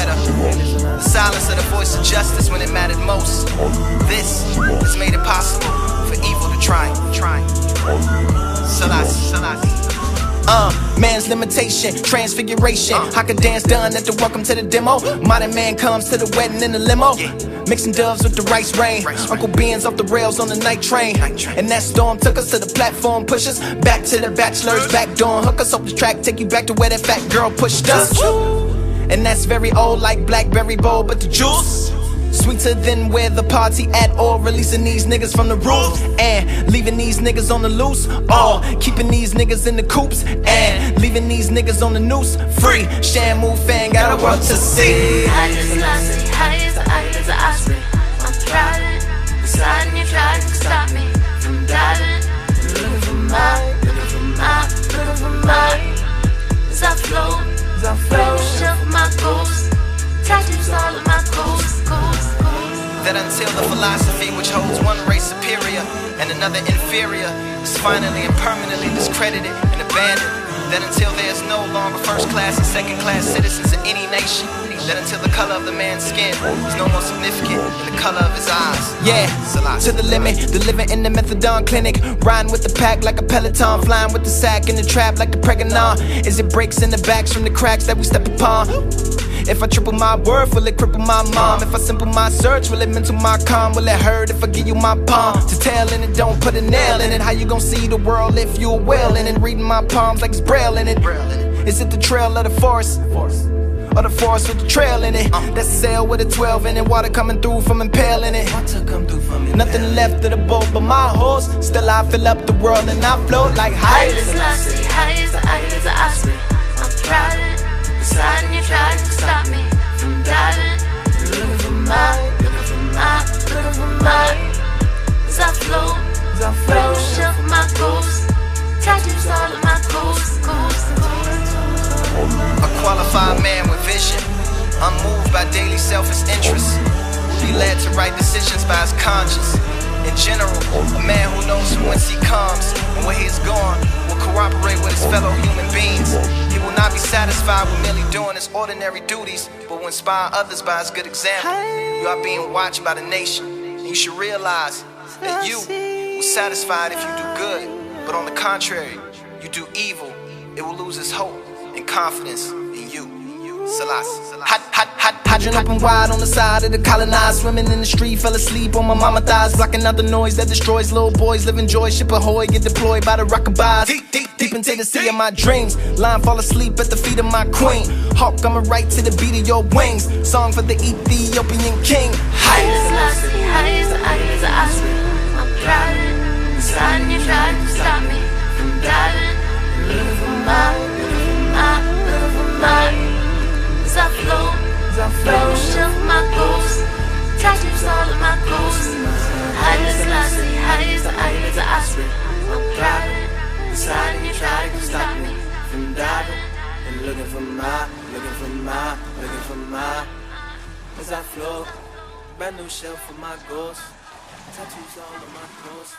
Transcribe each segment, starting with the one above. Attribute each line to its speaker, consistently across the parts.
Speaker 1: better. The silence of the voice of justice when it mattered most. This has made it possible for evil to triumph. Man's limitation, transfiguration. I could dance done at the welcome to the demo. Modern man comes to the wedding in the limo. Mixing doves with the rice rain. Uncle Ben's off the rails on the night train. And that storm took us to the platform, push us back to the bachelor's back door. Hook us up the track, take you back to where that fat girl pushed us. And that's very old like Blackberry Bowl, but the juice sweeter than where the party at, or releasing these niggas from the roof and leaving these niggas on the loose, or keeping these niggas in the coops and leaving these niggas on the noose. Free Shamu fan, got a world to see.
Speaker 2: High as Lassie, high as the eye as the osprey. I'm trying, deciding you trying to stop me from diving. Looking for mine, looking for mine, looking for mine. As I float, shelf my ghost. Tattoos all of my ghosts.
Speaker 1: That until the philosophy which holds one race superior and another inferior is finally and permanently discredited and abandoned. That until there is no longer first class and second class citizens in any nation. That until the color of the man's skin is no more significant than the color of his eyes. Yeah, to the limit, the living in the methadone clinic. Riding with the pack like a peloton, flying with the sack in the trap like the pregnant. Is it breaks in the backs from the cracks that we step upon? If I triple my word, will it cripple my mom? If I simple my search, will it mental my calm? Will it hurt if I give you my palm? To tell in it, don't put a nail in it. How you gon' see the world if you're well in it? Reading my palms like it's braille in it. Is it the trail of the forest? Or the forest with the trail in it? That's a sail with a 12 in it. Water coming through from impaling it. Nothing left of the boat but my horse. Still I fill up the world and I float like high as
Speaker 2: Lassie, high as the eye as the osprey. I'm trying, deciding you trying to stop me from diving. Looking for mine, looking for mine, looking for mine. As I float, shelf my ghost. Tattoos all of my ghosts.
Speaker 1: A qualified man with vision, unmoved by daily selfish interests, be led to right decisions by his conscience. In general, a man who knows from whence he comes and where he is going will cooperate with his fellow human beings. He will not be satisfied with merely doing his ordinary duties, but will inspire others by his good example. You are being watched by the nation, and you should realize that you will satisfy it if you do good, but on the contrary, you do evil, it will lose its hope and confidence in you. Selassie. Hydrant open wide on the side of the colonized. Swimming in the street, fell asleep on my mama thighs, blocking out the noise that destroys little boys. Living joy, ship ahoy, get deployed by the rockabye. Deep into the sea of my dreams. Line fall asleep at the feet of my queen. Hawk coming right to the beat of your wings. Song for the Ethiopian king.
Speaker 2: High as Lassie, high as the eye as the osprey. I'm driving, deciding you trying to stop me from diving. Looking for mine, looking for mine, looking for mine. As I float, shelf my ghost. Tattoos all of my ghosts. High as Lassie, high as the eye as the osprey. I'm driving, deciding you trying to stop me from diving. And looking for mine, looking for mine, looking for mine. As I float, brand new shelf for my ghost. Tattoos all of my ghosts.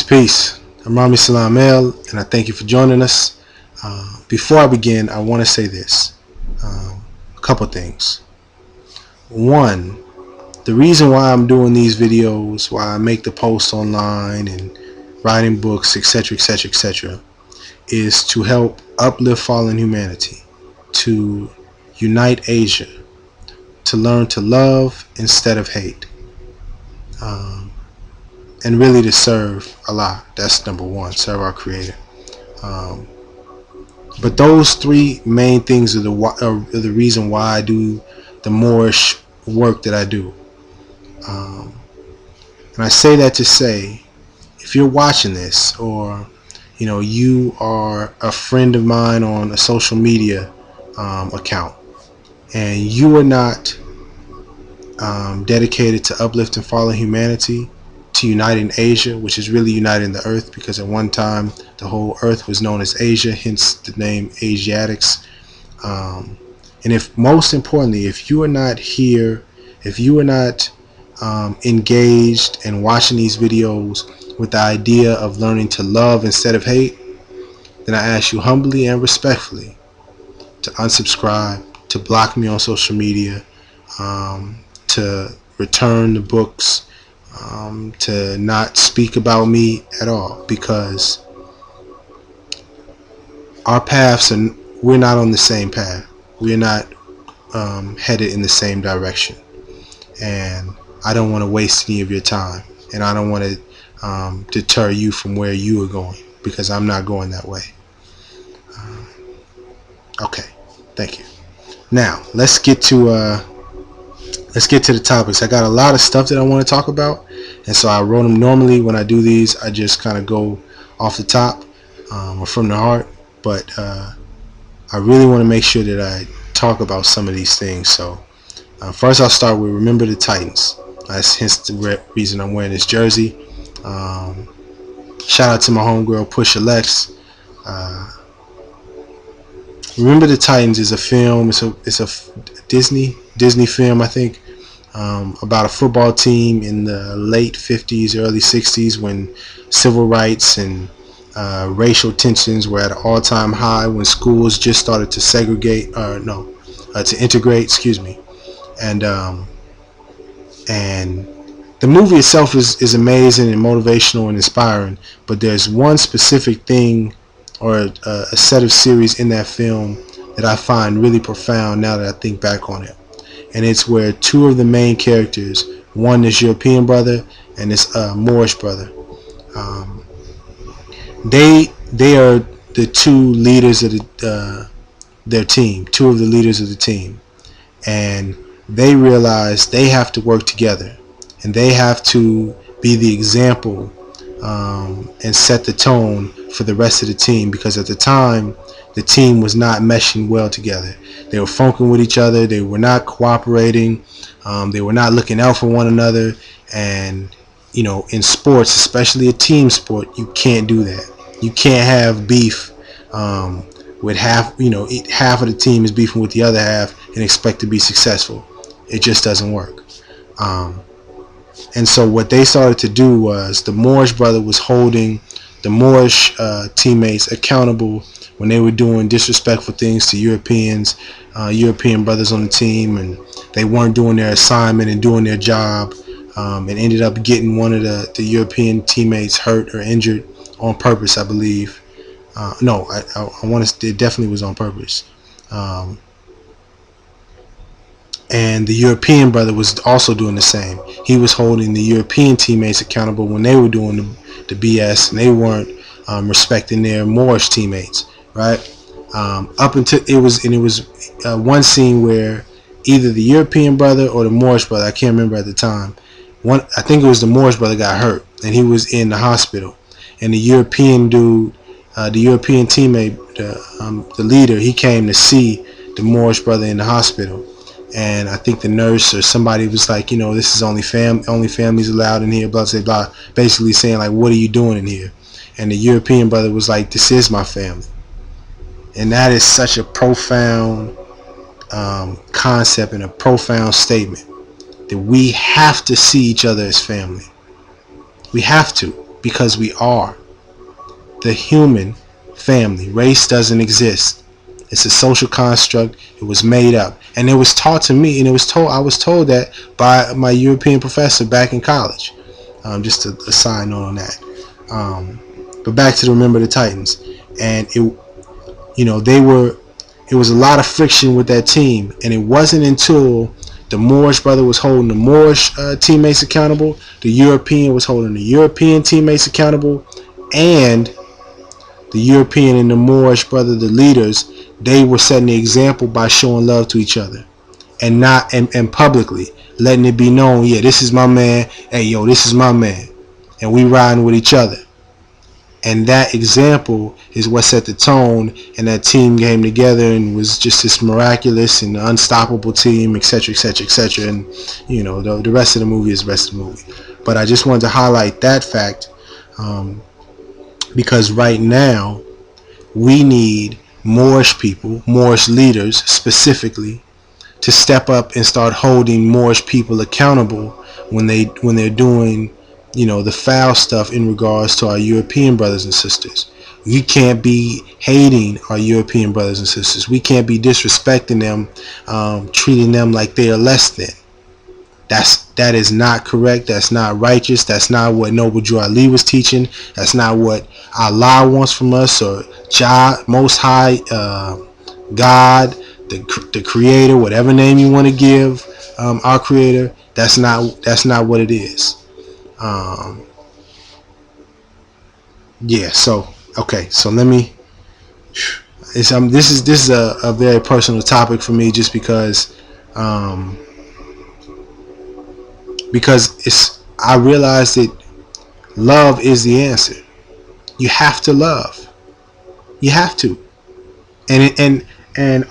Speaker 3: Peace. I'm Rami Salam El, and I thank you for joining us. Before I begin, I want to say this. A couple things. One, the reason why I'm doing these videos, why I make the posts online and writing books, etc., etc., etc., is to help uplift fallen humanity, to Unite Asia, to learn to love instead of hate, and really to serve Allah. That's number one, serve our Creator. But those three main things are the reason why I do the Moorish work that I do. And I say that to say, if you're watching this, or you are a friend of mine on a social media account, and you are not dedicated to uplift and follow humanity, to uniting Asia, which is really uniting the earth, because at one time the whole earth was known as Asia, hence the name Asiatics. And if, most importantly, if you are not here, if you are not engaged and watching these videos with the idea of learning to love instead of hate, then I ask you humbly and respectfully to unsubscribe, to block me on social media, to return the books, to not speak about me at all, because our paths are, we're not on the same path. We're not headed in the same direction, and I don't want to waste any of your time, and I don't want to deter you from where you are going, because I'm not going that way. Okay, thank you. Now let's get to the topics. I got a lot of stuff that I want to talk about, and so I wrote them. Normally when I do these, I just kind of go off the top or from the heart, but I really want to make sure that I talk about some of these things. So first I'll start with Remember the Titans. That's hence the reason I'm wearing this jersey. Shout out to my homegirl Pusha Lex. Remember the Titans is a film. It's a Disney film, I think, about a football team in the late 50s, early 60s, when civil rights and racial tensions were at an all-time high, when schools just started to segregate, to integrate, excuse me. And the movie itself is amazing and motivational and inspiring, but there's one specific thing, or a set of series in that film, that I find really profound now that I think back on it. And it's where two of the main characters, one is European brother and this Moorish brother, they are the two leaders of their team, two of the leaders of the team, and they realize they have to work together, and they have to be the example and set the tone for the rest of the team, because at the time the team was not meshing well together. They were funking with each other. They were not cooperating. They were not looking out for one another. And in sports, especially a team sport, you can't do that. You can't have beef with half of the team is beefing with the other half and expect to be successful. It just doesn't work. And so what they started to do was, the Moorish brother was holding the Moorish teammates accountable when they were doing disrespectful things to European brothers on the team, and they weren't doing their assignment and doing their job, and ended up getting one of the European teammates hurt or injured on purpose, I believe. I want to. It definitely was on purpose. And the European brother was also doing the same. He was holding the European teammates accountable when they were doing the BS, and they weren't respecting their Moorish teammates, right? Up until it was one scene where either the European brother or the Moorish brother, I can't remember at the time. I think it was the Moorish brother, got hurt, and he was in the hospital. And the European dude, the European teammate, the leader, he came to see the Moorish brother in the hospital. And I think the nurse or somebody was like, this is only families allowed in here, blah, blah, blah. Basically saying, like, what are you doing in here? And the European brother was like, this is my family. And that is such a profound concept and a profound statement, that we have to see each other as family. We have to, because we are the human family. Race doesn't exist. It's a social construct. It was made up, and it was taught to me, and I was told that by my European professor back in college. Just a side note on that. But back to Remember the Titans, and they were it was a lot of friction with that team, and it wasn't until the Moorish brother was holding the Moorish teammates accountable, the European was holding the European teammates accountable, and the European and the Moorish brother, the leaders, they were setting the example by showing love to each other, and not and publicly letting it be known, yeah, this is my man, hey yo, this is my man, and we riding with each other. And that example is what set the tone, and that team came together and was just this miraculous and unstoppable team, etc., etc., etc. And you know, the rest of the movie is the rest of the movie. But I just wanted to highlight that fact, because right now we need Moorish people, Moorish leaders specifically, to step up and start holding Moorish people accountable when they're doing, you know, the foul stuff in regards to our European brothers and sisters. We can't be hating our European brothers and sisters. We can't be disrespecting them, treating them like they are less than. That is not correct. That's not righteous. That's not what Noble Drew Ali was teaching. That's not what Allah wants from us, or Jah, Most High, God, the Creator, whatever name you want to give our Creator. That's not what it is. Yeah, so okay, so let me, this is a very personal topic for me, just because I realize that love is the answer. You have to love. You have to. And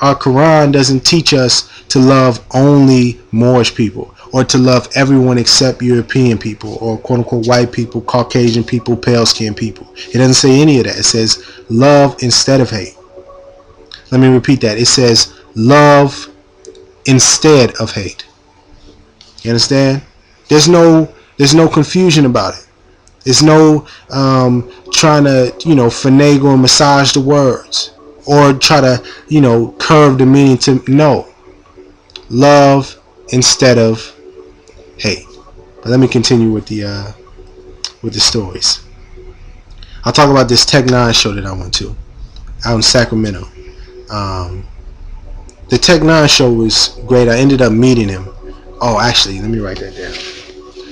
Speaker 3: our Quran doesn't teach us to love only Moorish people, or to love everyone except European people, or quote unquote white people, Caucasian people, pale skinned people. It doesn't say any of that. It says love instead of hate. Let me repeat that. It says love instead of hate. You understand? There's no confusion about it. There's no trying to, you know, finagle and massage the words, or try to, you know, curve the meaning to, no. Love instead of hate. But let me continue with the stories. I'll talk about this Tech Nine show that I went to out in Sacramento. The Tech Nine show was great. I ended up meeting him. Oh, actually, let me write that down.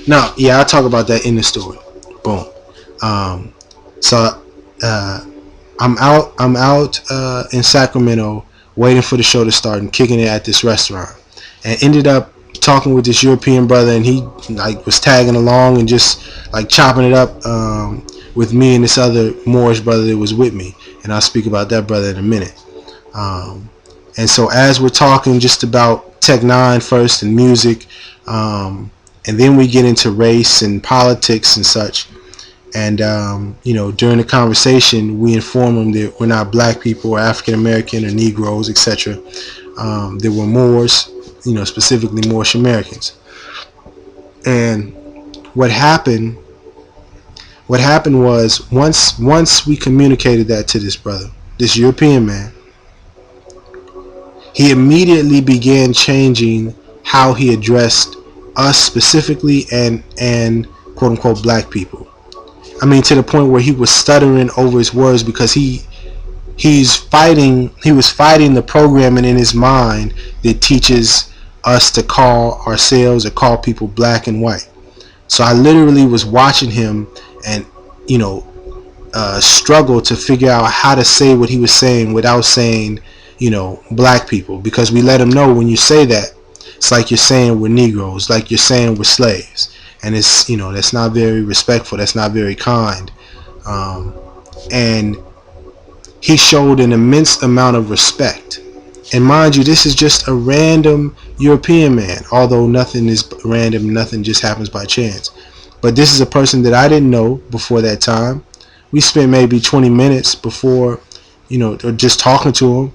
Speaker 3: No, yeah, I'll talk about that in the story. Boom. So I'm out in Sacramento waiting for the show to start and kicking it at this restaurant, and ended up talking with this European brother, and he like was tagging along and just like chopping it up with me and this other Moorish brother that was with me, and I'll speak about that brother in a minute. And so as we're talking just about Tech Nine first and music, and then we get into race and politics and such. And, you know, during the conversation, we inform them that we're not black people or African American or Negroes, etc. That we're Moors, you know, specifically Moorish Americans. And what happened was once we communicated that to this brother, this European man, he immediately began changing how he addressed us specifically and quote unquote black people. I mean, to the point where he was stuttering over his words, because he was fighting the programming in his mind that teaches us to call ourselves or call people black and white. So I literally was watching him and, you know, struggle to figure out how to say what he was saying without saying, you know, black people, because we let him know when you say that, it's like you're saying we're Negroes, like you're saying we're slaves. And it's, you know, that's not very respectful. That's not very kind. And he showed an immense amount of respect. And mind you, this is just a random European man. Although nothing is random, nothing just happens by chance. But this is a person that I didn't know before that time. We spent maybe 20 minutes before, you know, or just talking to him.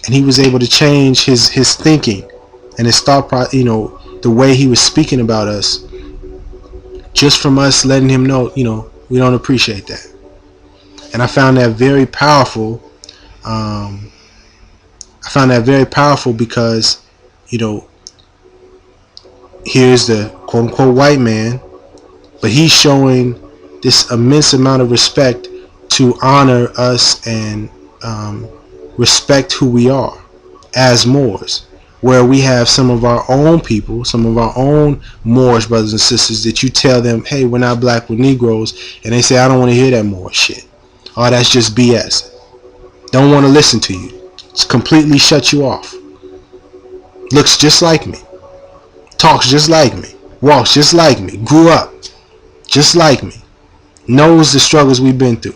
Speaker 3: And he was able to change his thinking and his thought, you know, the way he was speaking about us, just from us letting him know, you know, we don't appreciate that. And I found that very powerful. Because, you know, here's the quote unquote white man, but he's showing this immense amount of respect to honor us and respect who we are as Moors, where we have some of our own people, some of our own Moorish brothers and sisters that you tell them, hey, we're not black, we're Negroes, and they say, I don't want to hear that Moor shit. Oh, that's just BS. Don't want to listen to you. It's completely shut you off. Looks just like me. Talks just like me. Walks just like me. Grew up just like me. Knows the struggles we've been through.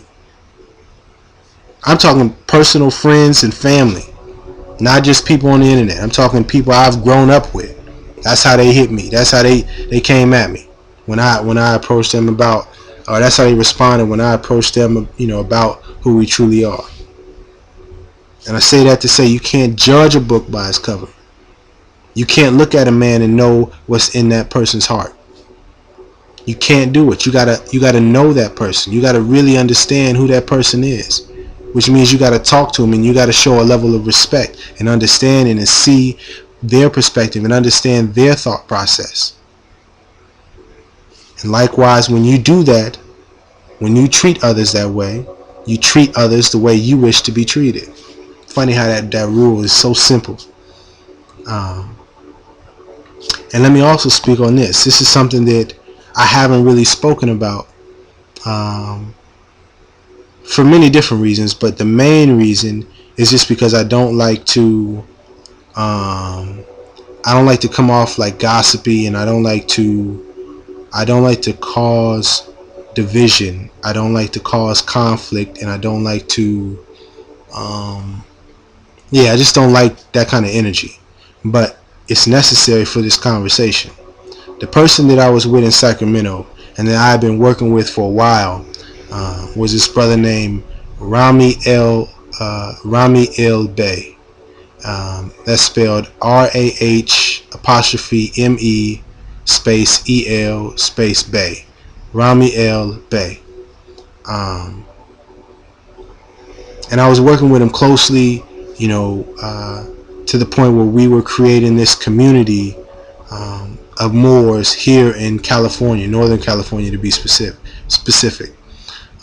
Speaker 3: I'm talking personal friends and family. Not just people on the internet. I'm talking people I've grown up with. That's how they hit me. That's how they came at me. When I approached them about, or that's how they responded when I approached them, about who we truly are. And I say that to say you can't judge a book by its cover. You can't look at a man and know what's in that person's heart. You can't do it. You gotta know that person. You gotta really understand who that person is, which means you gotta talk to them and you gotta show a level of respect and understanding and see their perspective and understand their thought process. And likewise, when you do that, when you treat others that way, you treat others the way you wish to be treated. Funny how that rule is so simple. And let me also speak on this. This is something that I haven't really spoken about for many different reasons, but the main reason is just because I don't like to come off like gossipy, and I don't like to cause division. I don't like to cause conflict, and I don't like to I just don't like that kind of energy. But it's necessary for this conversation. The person that I was with in Sacramento and that I've been working with for a while was this brother named Rami El Bey. That's spelled RAH apostrophe ME space EL space Bey. Rami El Bey. And I was working with him closely, to the point where we were creating this community of Moors here in California, Northern California to be specific.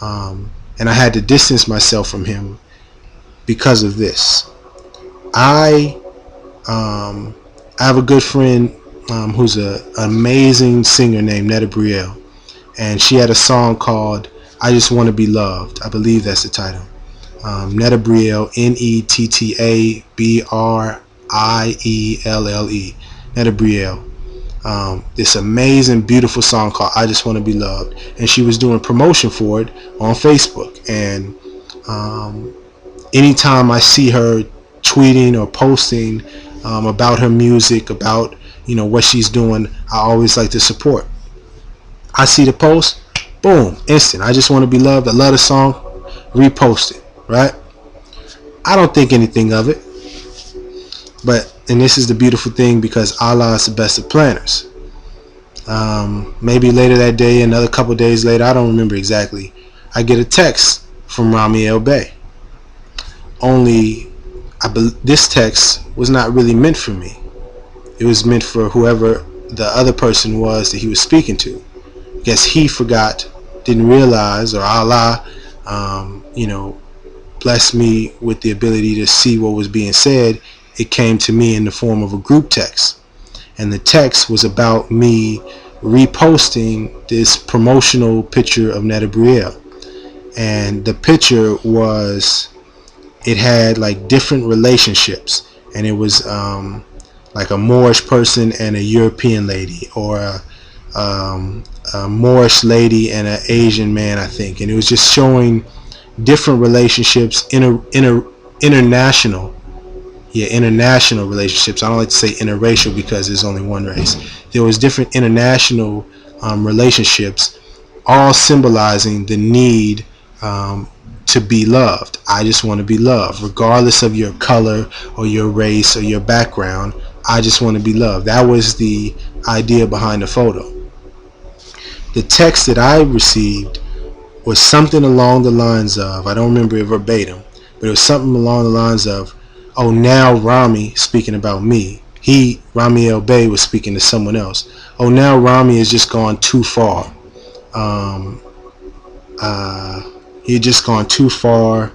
Speaker 3: And I had to distance myself from him because of this. I have a good friend who's an amazing singer named Netta Brielle, and she had a song called I Just Want to Be Loved. I believe that's the title. Netta Brielle, Nettabrielle, Netta Brielle. This amazing, beautiful song called I Just Want to Be Loved, and she was doing promotion for it on Facebook. And anytime I see her tweeting or posting about her music, about what she's doing, I always like to support. I see the post, boom, instant. I Just Want to Be Loved. I love the song. Repost it. Right? I don't think anything of it, and this is the beautiful thing, because Allah is the best of planners. Maybe later that day, another couple days later, I don't remember exactly, I get a text from Rami El Bey. Only this text was not really meant for me. It was meant for whoever the other person was that he was speaking to. I guess he forgot, didn't realize, or Allah blessed me with the ability to see what was being said. It came to me in the form of a group text, and the text was about me reposting this promotional picture of Netta Brielle. And the picture it had like different relationships, and it was like a Moorish person and a European lady, or a Moorish lady and an Asian man, I think. And it was just showing different relationships, international relationships. I don't like to say interracial because there's only one race. There was different international relationships, all symbolizing the need to be loved. I just want to be loved, regardless of your color or your race or your background. I just want to be loved. That was the idea behind the photo. The text that I received was something along the lines of, I don't remember it verbatim, but it was something along the lines of, oh, now Rami, speaking about me, Rami El Bey, was speaking to someone else. Oh, now Rami has just gone too far. He had just gone too far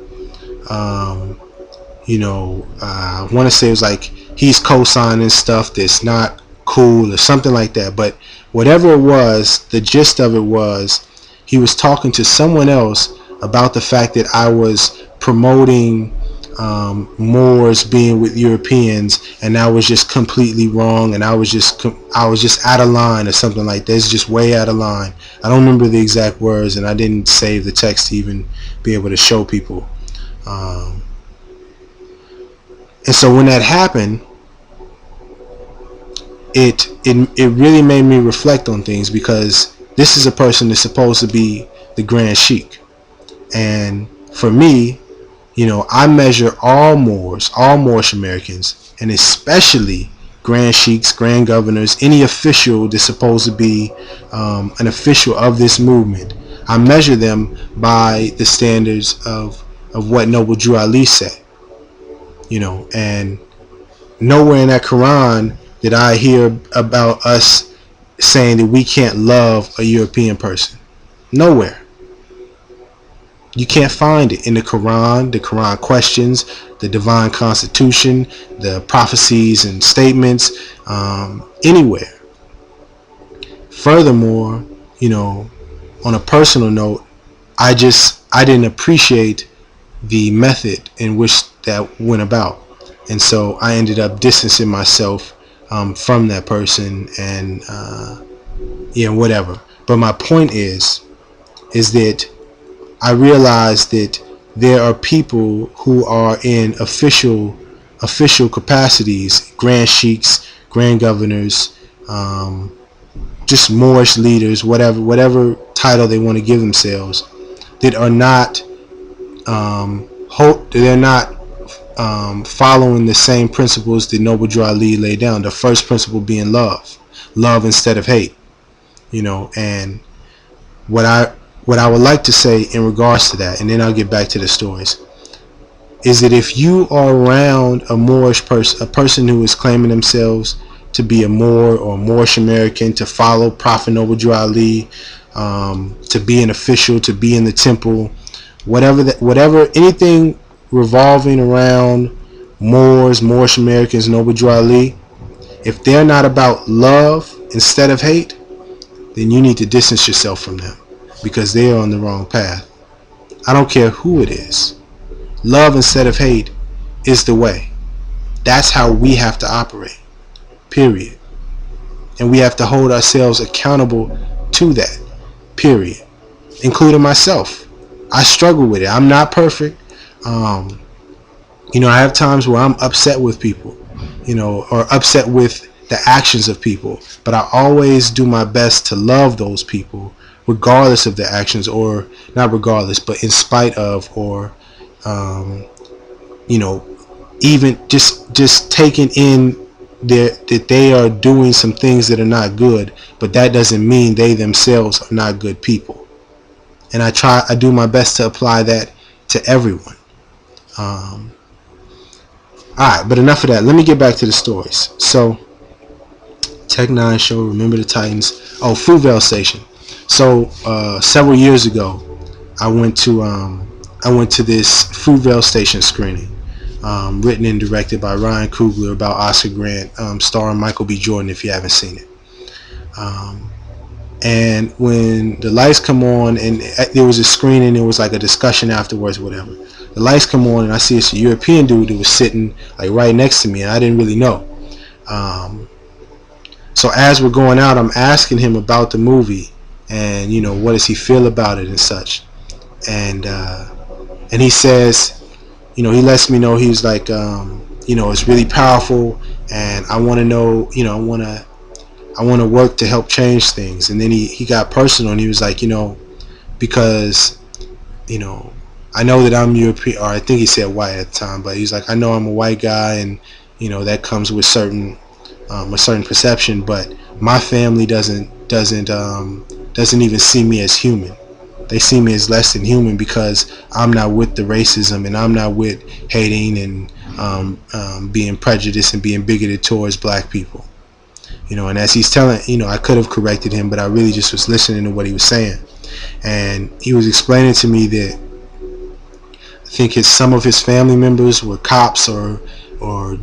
Speaker 3: I want to say it was like he's co-signing stuff that's not cool or something like that. But whatever it was, the gist of it was he was talking to someone else about the fact that I was promoting Moors being with Europeans, and that was just completely wrong, and I was just out of line or something like that. It's just way out of line. I don't remember the exact words, and I didn't save the text to even be able to show people. And so when that happened, it really made me reflect on things, because this is a person that's supposed to be the Grand Sheik. And for me, I measure all Moors, all Moorish Americans, and especially Grand Sheiks, Grand Governors, any official that's supposed to be an official of this movement. I measure them by the standards of what Noble Drew Ali said. And nowhere in that Quran did I hear about us saying that we can't love a European person. Nowhere. You can't find it in the Quran questions, the divine constitution, the prophecies and statements, anywhere. Furthermore, on a personal note, I didn't appreciate the method in which that went about. And so I ended up distancing myself from that person and whatever. But my point is that I realized that there are people who are in official capacities, Grand Sheiks, Grand Governors, just Moorish leaders, whatever title they want to give themselves, that are not following the same principles that Noble Drew Ali laid down. The first principle being love instead of hate. And what I would like to say in regards to that, and then I'll get back to the stories, is that if you are around a Moorish person, a person who is claiming themselves to be a Moor or a Moorish American, to follow Prophet Noble Drew Ali, to be an official, to be in the temple, whatever, anything revolving around Moors, Moorish Americans, Noble Drew Ali, if they're not about love instead of hate, then you need to distance yourself from them, because they are on the wrong path. I don't care who it is. Love instead of hate is the way. That's how we have to operate. Period. And we have to hold ourselves accountable to that. Period. Including myself. I struggle with it. I'm not perfect. I have times where I'm upset with people, or upset with the actions of people. But I always do my best to love those people, regardless of their actions, or not regardless, but in spite of, or even just taking in that they are doing some things that are not good, but that doesn't mean they themselves are not good people. And I do my best to apply that to everyone. Alright, but enough of that. Let me get back to the stories. So, Tech 9 show, Remember the Titans. Oh, Fruitvale Station. So, several years ago, I went to this Fruitvale Station screening, written and directed by Ryan Coogler, about Oscar Grant, starring Michael B. Jordan, if you haven't seen it. And when the lights come on, and there was a screening, there was like a discussion afterwards, whatever. The lights come on, and I see it's a European dude who was sitting like right next to me, and I didn't really know. So as we're going out, I'm asking him about the movie, and what does he feel about it and such. And he says, he lets me know, he's like, it's really powerful, and I want to know, I want to work to help change things. And then he got personal, and he was like, because I know that I'm European, or I think he said white at the time, but he's like, I know I'm a white guy, and that comes with a certain perception, but my family doesn't even see me as human. They see me as less than human, because I'm not with the racism, and I'm not with hating and being prejudiced and being bigoted towards black people. And as he's telling, I could have corrected him, but I really just was listening to what he was saying. And he was explaining to me that think some of his family members were cops or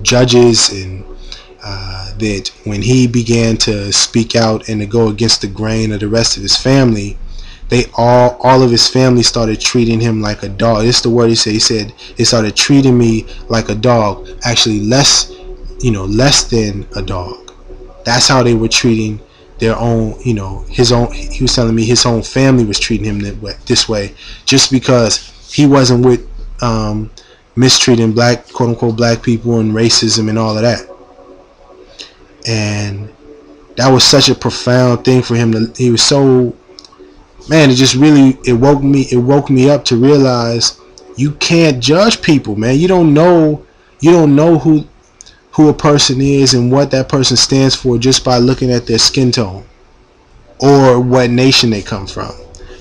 Speaker 3: judges, and that when he began to speak out and to go against the grain of the rest of his family, they all of his family started treating him like a dog. This is the word he said. He said they started treating me like a dog, actually less than a dog. That's how they were treating their own, his own. He was telling me his own family was treating him this way, just because he wasn't with mistreating black, quote unquote, black people and racism and all of that. And that was such a profound thing for him. He was so, man, it woke me up to realize you can't judge people, man. You don't know who a person is and what that person stands for just by looking at their skin tone or what nation they come from.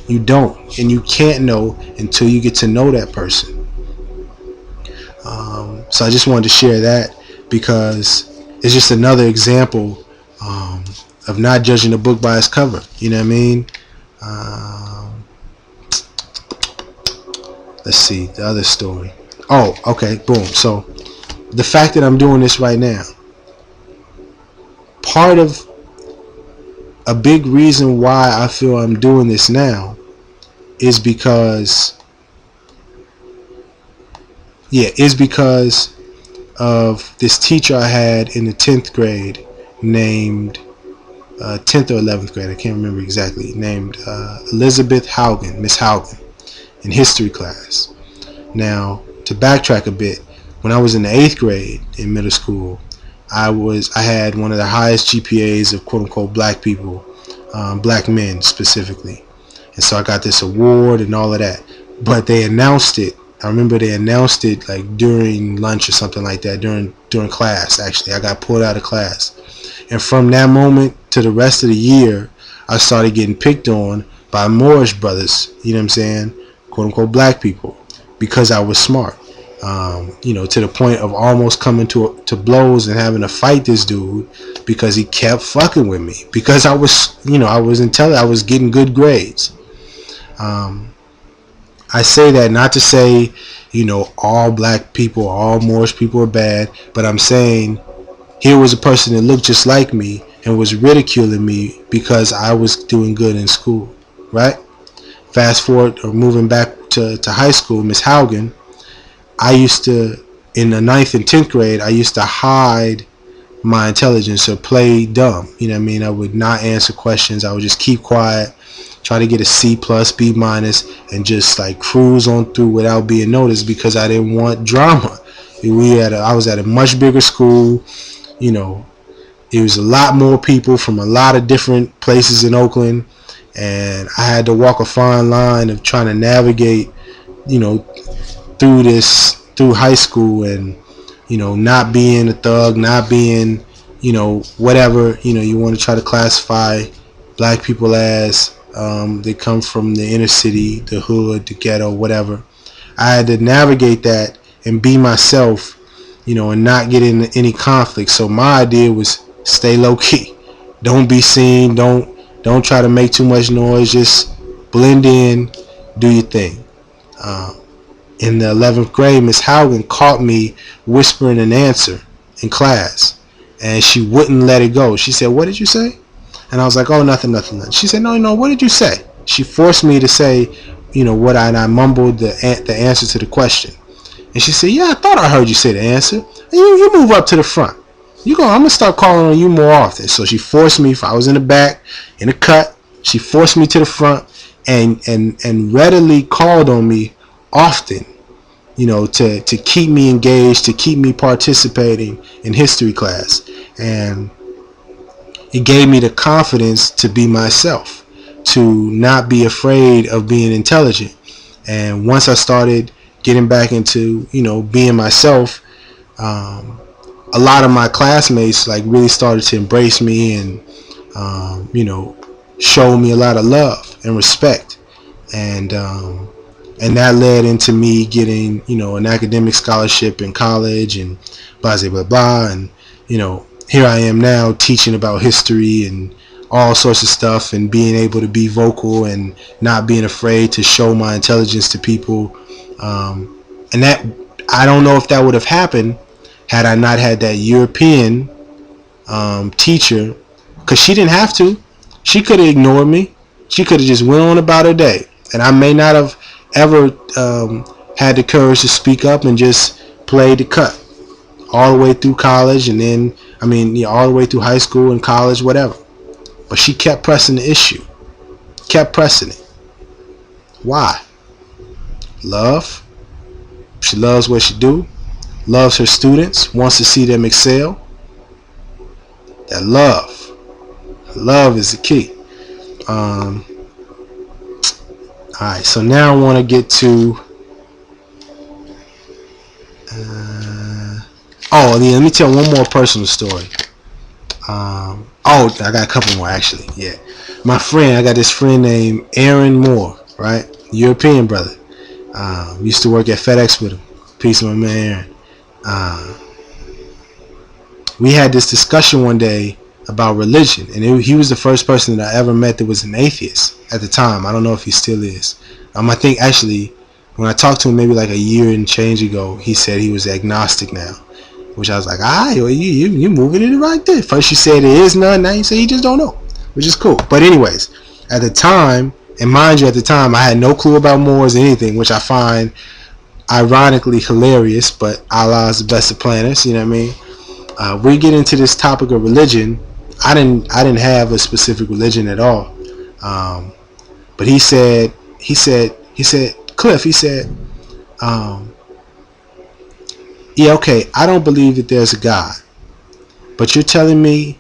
Speaker 3: You don't, and you can't know until you get to know that person. So I just wanted to share that, because it's just another example of not judging a book by its cover. You know what I mean? Let's see the other story. Oh, okay, boom. So the fact that I'm doing this right now, part of a big reason why I feel I'm doing this now is because of this teacher I had in the 10th grade named 10th or 11th grade, I can't remember exactly, named Elizabeth Haugen, Miss Haugen, in history class. Now, to backtrack a bit, when I was in the 8th grade in middle school, I had one of the highest GPAs of quote unquote black people, black men specifically. And so I got this award and all of that. But they announced it. I remember they announced it like during lunch or something like that, during class. Actually, I got pulled out of class. And from that moment to the rest of the year, I started getting picked on by Moorish brothers, you know what I'm saying, quote unquote black people, because I was smart. To the point of almost coming to blows and having to fight this dude because he kept fucking with me, because I was intelligent, I was getting good grades. I say that not to say, all black people, all Moorish people are bad, but I'm saying here was a person that looked just like me and was ridiculing me because I was doing good in school, right? Fast forward, or moving back to high school, Miss Haugen, I used to, in the 9th and 10th grade, I used to hide my intelligence or play dumb. You know what I mean? I would not answer questions. I would just keep quiet, try to get a C+, B-, and just like cruise on through without being noticed, because I didn't want drama. I was at a much bigger school. It was a lot more people from a lot of different places in Oakland, and I had to walk a fine line of trying to navigate, through high school, and not being a thug, not being whatever you want to try to classify black people as. They come from the inner city, the hood, the ghetto, whatever. I had to navigate that and be myself, and not get in any conflict. So my idea was stay low key, don't be seen, don't try to make too much noise, just blend in, do your thing. In the 11th grade, Miss Haugen caught me whispering an answer in class, and she wouldn't let it go. She said, "What did you say?" And I was like, "Oh, nothing. She said, No, what did you say?" She forced me to say, what and I mumbled the answer to the question. And she said, "Yeah, I thought I heard you say the answer. You move up to the front. I'm gonna start calling on you more often." So she forced me. If I was in the back, in the cut, she forced me to the front and readily called on me often, to keep me engaged, to keep me participating in history class. And it gave me the confidence to be myself, to not be afraid of being intelligent. And once I started getting back into, being myself, a lot of my classmates really started to embrace me and, show me a lot of love and respect. And that led into me getting, an academic scholarship in college and blah, blah, blah. And, here I am now teaching about history and all sorts of stuff, and being able to be vocal and not being afraid to show my intelligence to people. And that, I don't know if that would have happened had I not had that European teacher, because she didn't have to. She could have ignored me. She could have just went on about her day, and I may not have ever had the courage to speak up and just play the cut all the way through college, and then all the way through high school and college, whatever. But she kept pressing the issue, kept pressing it. Why? Love. She loves what she do, loves her students, wants to see them excel. That love is the key. Alright, so now I want to get to let me tell one more personal story. I got a couple more actually. Yeah, I got this friend named Aaron Moore, right? European brother. Used to work at FedEx with him. Peace to my man Aaron. We had this discussion one day about religion, and he was the first person that I ever met that was an atheist at the time. I don't know if he still is. I think actually when I talked to him maybe like a year and change ago, he said he was agnostic now, which I was like, you moving it right there. First you said there is none, now you say you just don't know, which is cool. But anyways, at the time, and mind you, at the time I had no clue about Moors or anything, which I find ironically hilarious, but Allah is the best of planners, you know what I mean? We get into this topic of religion. I didn't have a specific religion at all. But he said, Cliff, he said, yeah, okay, I don't believe that there's a God. But you're telling me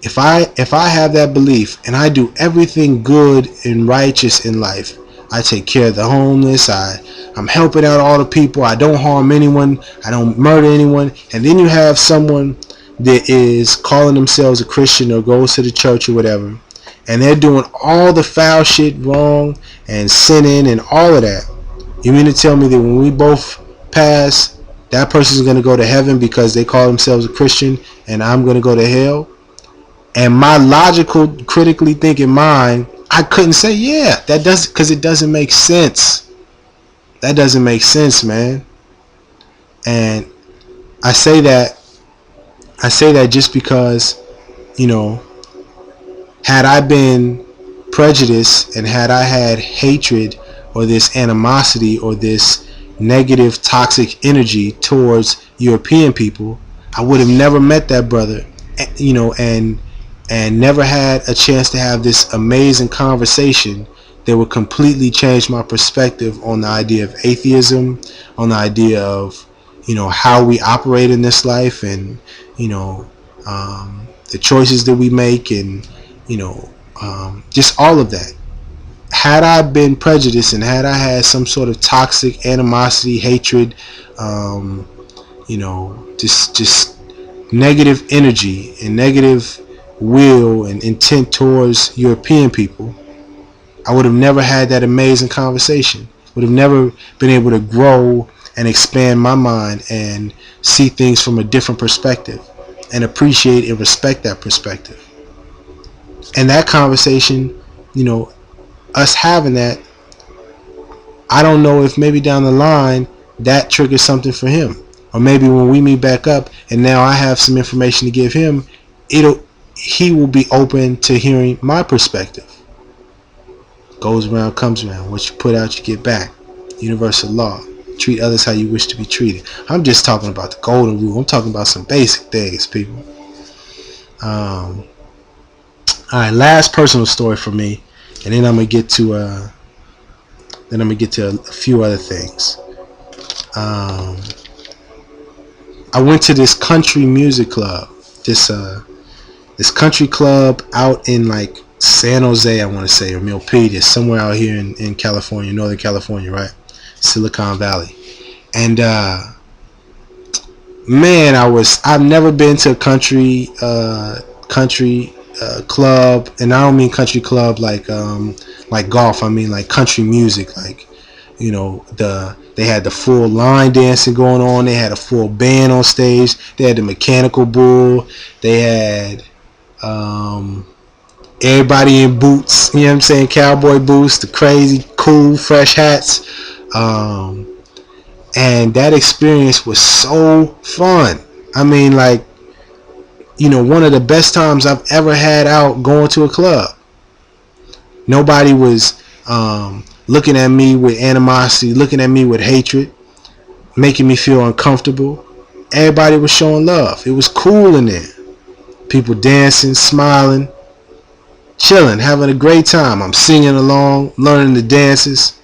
Speaker 3: if I have that belief and I do everything good and righteous in life, I take care of the homeless, I'm helping out all the people, I don't harm anyone, I don't murder anyone, and then you have someone that is calling themselves a Christian or goes to the church or whatever, and they're doing all the foul shit wrong and sinning and all of that. You mean to tell me that when we both pass, that person's going to go to heaven because they call themselves a Christian and I'm going to go to hell? And my logical, critically thinking mind, I couldn't say, yeah, that does, because it doesn't make sense. That doesn't make sense, man. And I say that just because, had I been prejudiced and had I had hatred or this animosity or this negative toxic energy towards European people, I would have never met that brother, and never had a chance to have this amazing conversation that would completely change my perspective on the idea of atheism, on the idea of, how we operate in this life, and, the choices that we make, and, just all of that. Had I been prejudiced and had I had some sort of toxic animosity, hatred, just negative energy and negative will and intent towards European people, I would have never had that amazing conversation. Would have never been able to grow and expand my mind and see things from a different perspective and appreciate and respect that perspective. And that conversation, us having that, I don't know if maybe down the line that triggers something for him, or maybe when we meet back up and now I have some information to give him, he will be open to hearing my perspective. Goes around, comes around. What you put out, you get back. Universal law. Treat others how you wish to be treated. I'm just talking about the golden rule. I'm talking about some basic things, people. All right, last personal story for me, and then I'm gonna get to a few other things. I went to this country music club. This country club out in like San Jose, I want to say, or Milpitas, somewhere out here in California, Northern California, right? Silicon Valley. And man, I've never been to a country club, and I don't mean country club like golf. I mean like country music, like they had the full line dancing going on. They had a full band on stage. They had the mechanical bull. They had everybody in boots, you know what I'm saying, cowboy boots, the crazy cool fresh hats, And that experience was so fun. I mean, like, one of the best times I've ever had out going to a club. Nobody was looking at me with animosity, looking at me with hatred, making me feel uncomfortable. Everybody was showing love. It was cool in there. People dancing, smiling, chilling, having a great time. I'm singing along, learning the dances.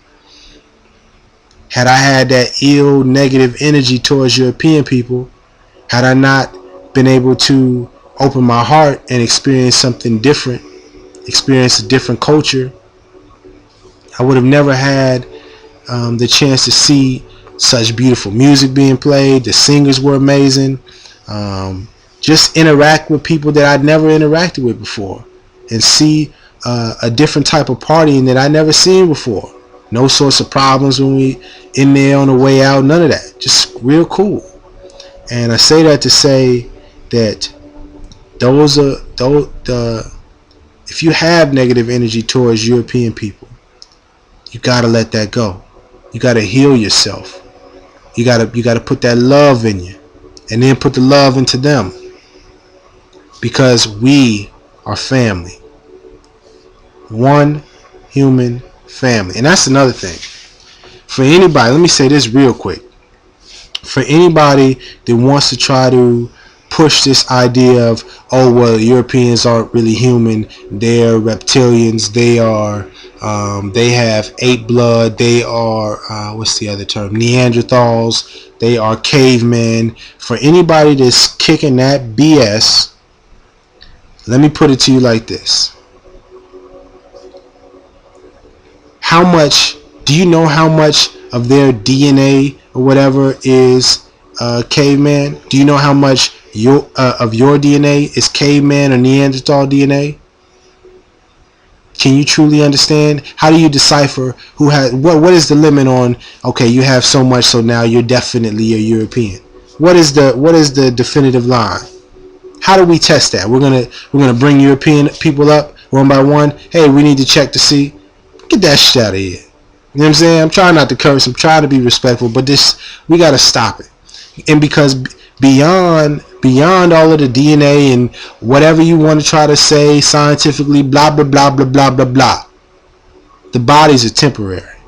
Speaker 3: Had I had that ill, negative energy towards European people, had I not been able to open my heart and experience something different, experience a different culture, I would have never had the chance to see such beautiful music being played. The singers were amazing. Just interact with people that I'd never interacted with before, and see a different type of partying that I'd never seen before. No sorts of problems when we in there on the way out. None of that. Just real cool. And I say that to say that if you have negative energy towards European people, you gotta let that go. You gotta heal yourself. You gotta put that love in you, and then put the love into them, because we are family. One human family. And that's another thing. For anybody, let me say this real quick. For anybody that wants to try to push this idea of, oh, well, Europeans aren't really human, they're reptilians, they have ape blood, they are, what's the other term, Neanderthals, they are cavemen. For anybody that's kicking that BS, let me put it to you like this. Do you know how much of their DNA or whatever is caveman? Do you know how much of your DNA is caveman or Neanderthal DNA? Can you truly understand? How do you decipher who has what is the limit on, okay, you have so much, so now you're definitely a European? What is the definitive line? How do we test that? We're gonna bring European people up one by one. Hey, we need to check to see. Get that shit out of here. You know what I'm saying? I'm trying not to curse. I'm trying to be respectful, but we gotta stop it. And because beyond all of the DNA and whatever you want to try to say scientifically, blah blah blah blah blah blah blah, the bodies are temporary.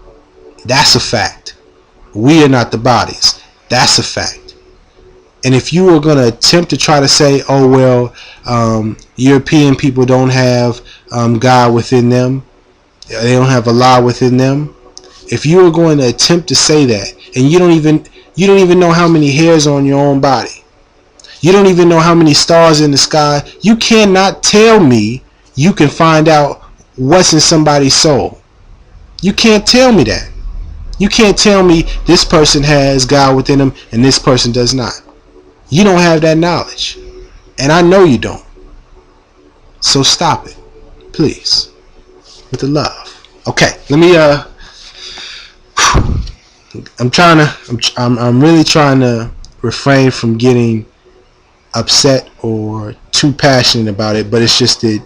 Speaker 3: That's a fact. We are not the bodies. That's a fact. And if you are going to attempt to try to say, oh well, European people don't have God within them, they don't have Allah within them. If you are going to attempt to say that, and you don't even know how many hairs on your own body, you don't even know how many stars in the sky, you cannot tell me you can find out what's in somebody's soul. You can't tell me that. You can't tell me this person has God within them and this person does not. You don't have that knowledge, and I know you don't. So stop it, please, with the love. Okay, let me I'm really trying to refrain from getting upset or too passionate about it, but it's just that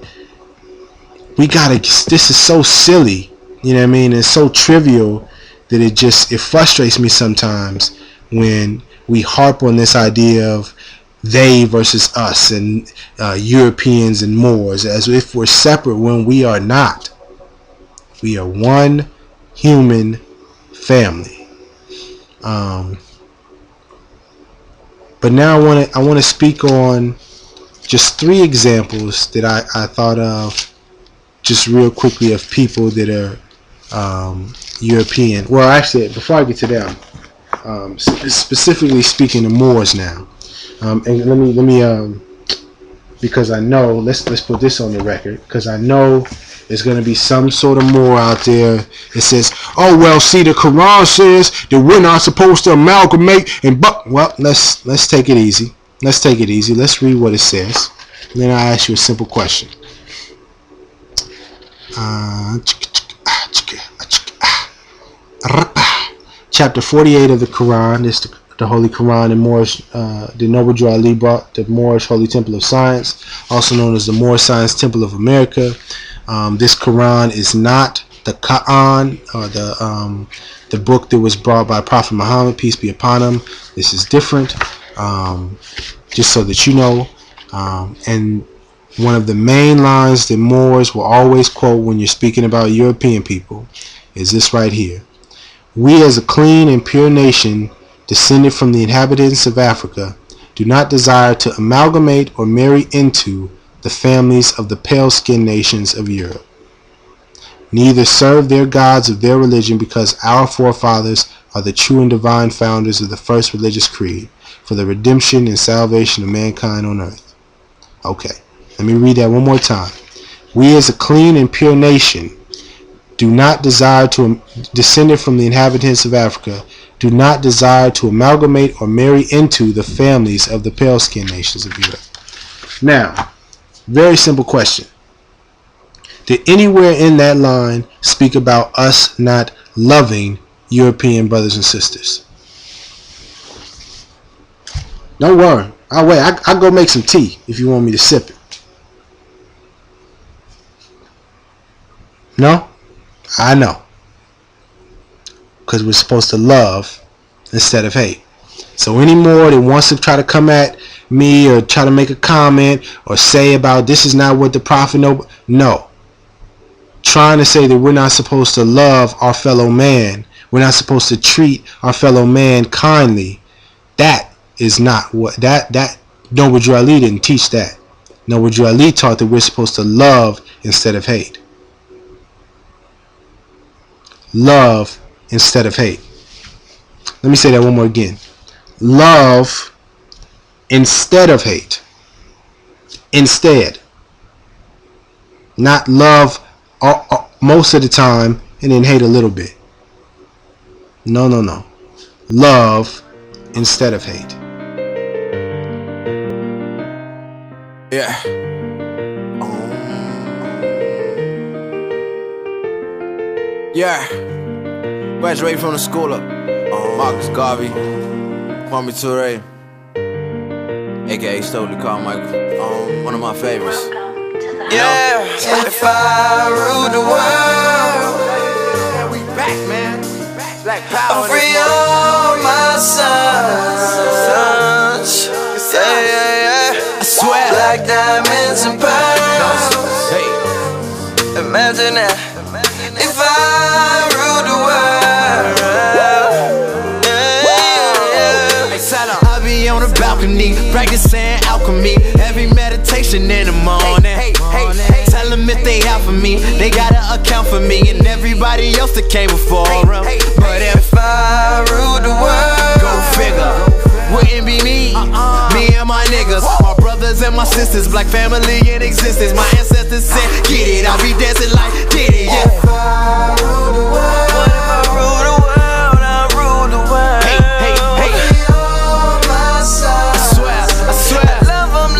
Speaker 3: this is so silly, you know what I mean? It's so trivial that it frustrates me sometimes when we harp on this idea of they versus us and Europeans and Moors, as if we're separate when we are not. We are one human family. But now I want to speak on just 3 examples that I thought of just real quickly of people that are European. Well, actually, before I get to them, specifically speaking of Moors now, and let me because I know, let's put this on the record, because I know there's going to be some sort of Moor out there that says, oh well, see, the Quran says that we're not supposed to amalgamate well, let's take it easy. Let's read what it says, and then I ask you a simple question. Chapter 48 of the Quran is the Holy Quran in Moorish, the Noble Drew Ali brought the Moorish Holy Temple of Science, also known as the Moorish Science Temple of America. This Quran is not the Quran, or the book that was brought by Prophet Muhammad, peace be upon him. This is different, just so that you know. And one of the main lines that Moors will always quote when you're speaking about European people is this right here. We, as a clean and pure nation descended from the inhabitants of Africa, do not desire to amalgamate or marry into the families of the pale-skinned nations of Europe. Neither serve their gods of their religion, because our forefathers are the true and divine founders of the first religious creed for the redemption and salvation of mankind on earth. Okay, let me read that one more time. We, as a clean and pure nation, do not desire to, descended from the inhabitants of Africa, do not desire to amalgamate or marry into the families of the pale-skinned nations of Europe. Now, very simple question. Did anywhere in that line speak about us not loving European brothers and sisters? Don't worry. I'll wait. I'll go make some tea if you want me to sip it. No? I know. Because we're supposed to love instead of hate. So any more that wants to try to come at me or try to make a comment or say about this is not what the prophet knows. No. Trying to say that we're not supposed to love our fellow man, we're not supposed to treat our fellow man kindly, that is not what that Noble Ali didn't teach that. Noble Ali taught that we're supposed to love instead of hate. Love instead of hate. Let me say that one more again. Love instead of hate. Instead. Not love most of the time and then hate a little bit. No. Love instead of hate.
Speaker 4: Yeah. Yeah. Graduated from the school of Marcus Garvey, Kwame Ture, aka Stokely Carmichael, one of my favorites.
Speaker 1: Yeah, if I rule the world,
Speaker 4: We back, man. Black power.
Speaker 1: I'll free all my sons. Yeah.
Speaker 4: I swear.
Speaker 1: Black diamonds and pearls.
Speaker 4: Hey.
Speaker 1: Imagine that. If I rule the world. Yeah.
Speaker 4: I be on the balcony, practicing alchemy, every meditation in the morning. Tell them if they out for me, they gotta account for me and everybody else that came before them. But if
Speaker 1: I rule the world,
Speaker 4: go figure, wouldn't be me and my niggas, my brothers and my sisters, black family in existence. My ancestors said, get it, I'll be dancing like did it, yeah.
Speaker 1: if I rule the world, what if I rule the world? I rule the world.
Speaker 4: Hey.
Speaker 1: All my sons.
Speaker 4: I swear.
Speaker 1: Love 'em,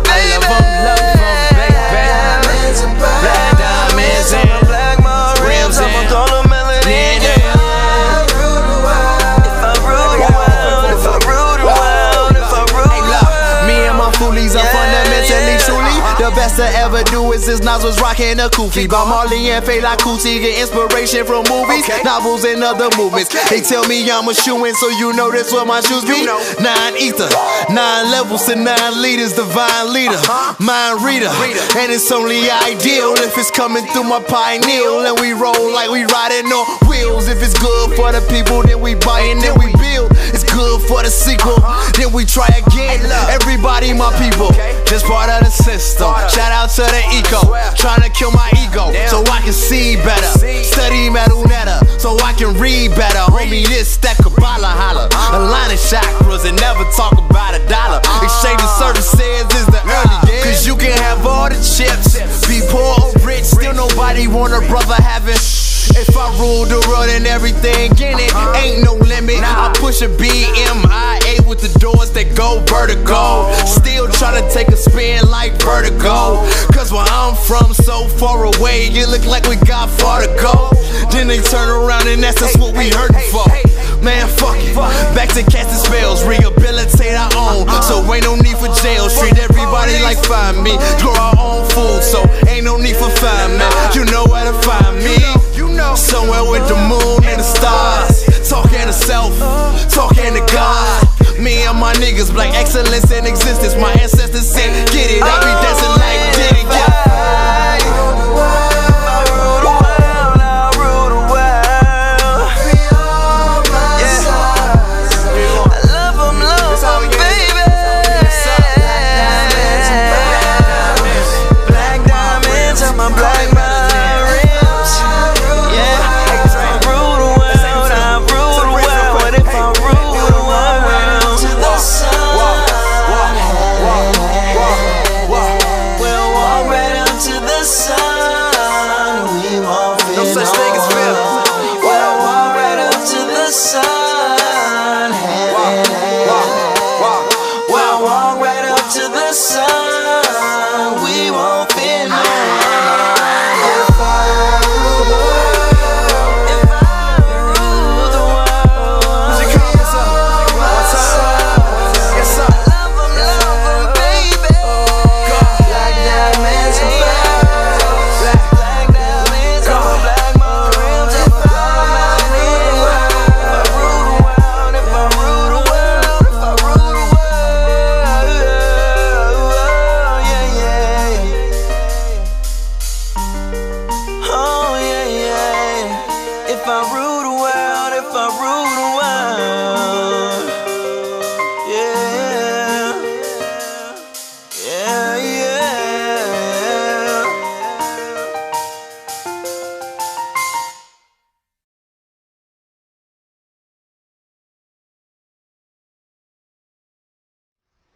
Speaker 1: baby.
Speaker 4: Love 'em, baby.
Speaker 1: Diamonds and pearls.
Speaker 4: Black diamonds and
Speaker 1: black rims. I'm
Speaker 4: and
Speaker 1: a dollar melody.
Speaker 4: yeah.
Speaker 1: If I rule the world, if I rule the world, if I rule the world, if I rule
Speaker 4: Hey,
Speaker 1: the
Speaker 4: look,
Speaker 1: world.
Speaker 4: me and my foolies are fundamentally
Speaker 1: yeah.
Speaker 4: truly the best to ever do is this Nas was rocking a kufi. Bob Marley and Fela Kuti get inspiration from movies, novels, and other movements. They tell me I'm a shoo-in, so you know this what my shoes be. 9 ether, 9 levels to 9 leaders, divine leader, mind reader. And it's only ideal if it's coming through my pineal. And we roll like we riding on wheels. If it's good for the people, then we buy and then we build. It's good for the sequel, then we try again. Everybody my people, just part of the system. Shout out to the eco, trying to kill my ego so I can see better. Study metal netta so I can read better. Homie, this that Kabbalah holla. Aligning chakras and never talk about a dollar. Exchanging services is the early game. Cause you can have all the chips, be poor or rich, still nobody want a brother having. If I rule the world and everything in it, ain't no limit. I push a BMIA with the doors that go vertical. Still trying to take a spin like vertigo. Cause where I'm from, so far away, it look like we got far to go. Then they turn around and that's just what we hurting for. Man, fuck it. Back to casting spells, rehabilitate our own. So ain't no need for jail. Treat everybody like fine me. Grow our own food, so ain't no need for fine man. You know where to find me. like excellence in existence. My ancestors said, get it, I be dancing like did it,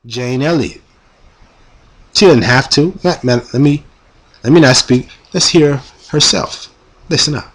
Speaker 3: Jane Elliott. She didn't have to. Man, let me not speak. Let's hear herself. Listen up.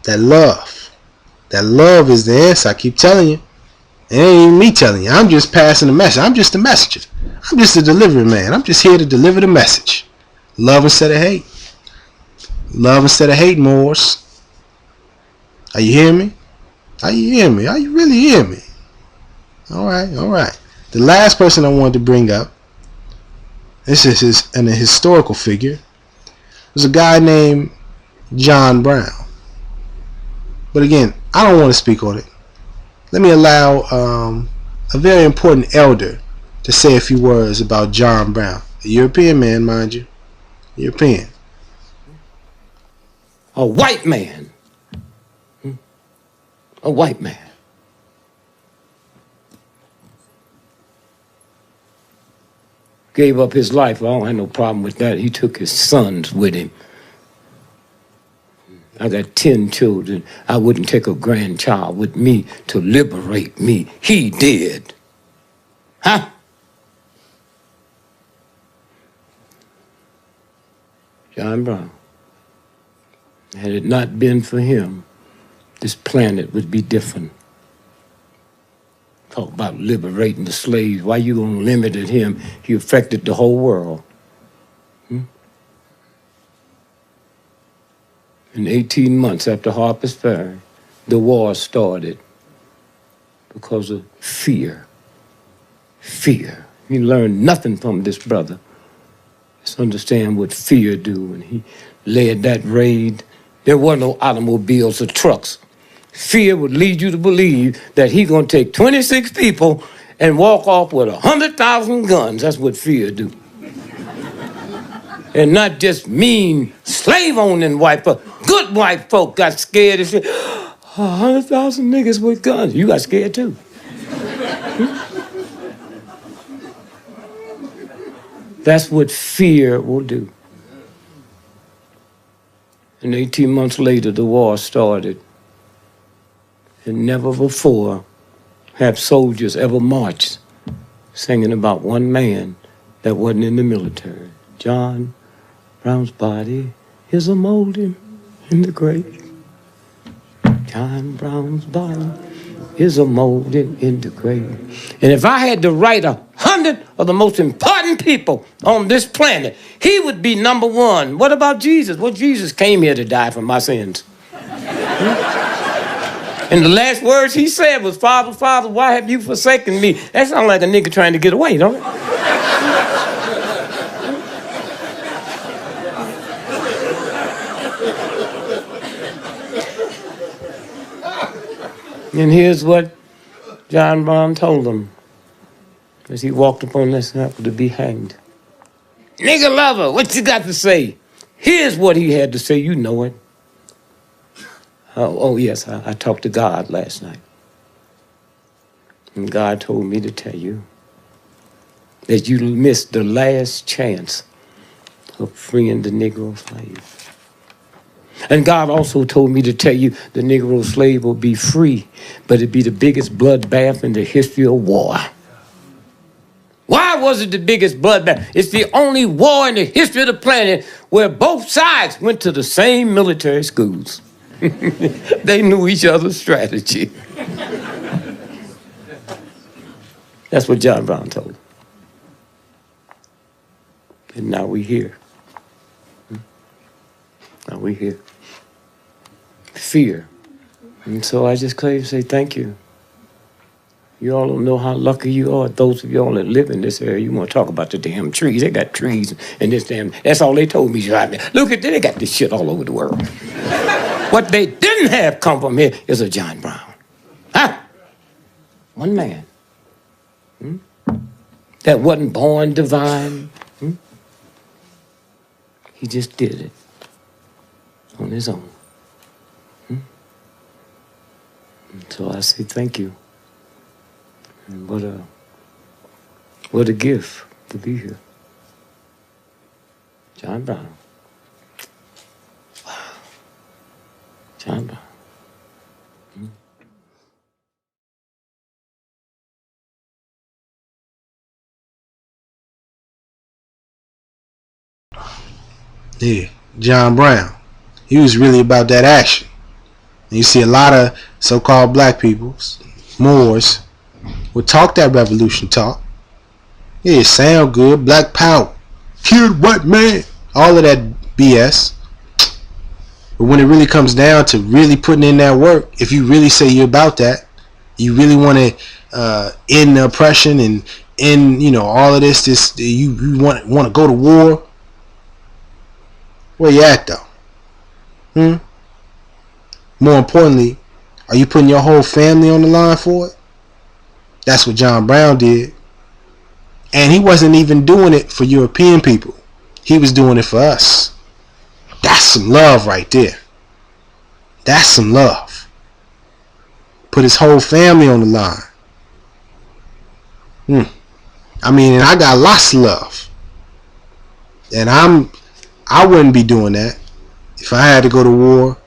Speaker 3: That love. That love is the answer. I keep telling you. It ain't even me telling you. I'm just passing the message. I'm just the messenger. I'm just the delivery man. I'm just here to deliver the message. Love instead of hate. Love instead of hate, Moors. Are you hearing me? Are you hearing me? Are you really hearing me? Alright, alright. The last person I wanted to bring up, this is a historical figure, was a guy named John Brown. But again, I don't want to speak on it. Let me allow a very important elder to say a few words about John Brown. A European man, mind you. European.
Speaker 5: A white man. A white man. Gave up his life. I don't have no problem with that. He took his sons with him. I got 10 children. I wouldn't take a grandchild with me to liberate me. He did. Huh? John Brown. Had it not been for him, this planet would be different. Talk about liberating the slaves. Why you gonna limit him? He affected the whole world. In 18 months after Harper's Ferry, the war started because of fear. Fear. He learned nothing from this brother. Just understand what fear do. When he led that raid, there were no automobiles or trucks. Fear would lead you to believe that he gonna take 26 people and walk off with 100,000 guns. That's what fear do. And not just mean slave-owning white folk. Good white folk got scared and said, 100,000 niggas with guns. You got scared too. That's what fear will do. And 18 months later, the war started. And never before have soldiers ever marched singing about one man that wasn't in the military. John Brown's body is a molding in the grave. John Brown's body is a molding in the grave. And if I had to write 100 of the most important people on this planet, he would be number one. What about Jesus? Well, Jesus came here to die for my sins. And the last words he said was, Father, Father, why have you forsaken me? That sounds like a nigga trying to get away, don't it? And here's what John Brown told them as he walked upon this apple to be hanged. Nigga lover, what you got to say? Here's what he had to say, you know it. Oh yes, I talked to God last night. And God told me to tell you that you missed the last chance of freeing the Negro slave. And God also told me to tell you the Negro slave will be free, but it'd be the biggest bloodbath in the history of war. Why was it the biggest bloodbath? It's the only war in the history of the planet where both sides went to the same military schools. They knew each other's strategy. That's what John Brown told them. And now we're here. Now we're here. Fear. And so I just claim to say thank you. You all don't know how lucky you are. Those of y'all that live in this area, you want to talk about the damn trees. They got trees and this damn, that's all they told me. Look at, they got this shit all over the world. What they didn't have come from here is a John Brown. Huh? One man. That wasn't born divine. He just did it on his own. So I say thank you. And what a gift to be here. John Brown. Wow. John Brown.
Speaker 3: Yeah, John Brown. He was really about that action. And you see a lot of so-called black people, Moors, would talk that revolution talk. Yeah, it sound good. Black power. Kill the white man. All of that BS. But when it really comes down to really putting in that work, if you really say you're about that, you really want to end the oppression and end, all of this. You want to go to war. Where you at though? More importantly, are you putting your whole family on the line for it? That's what John Brown did. And he wasn't even doing it for European people. He was doing it for us. That's some love right there. That's some love. Put his whole family on the line. And I got lots of love. And I wouldn't be doing that. If I had to go to war,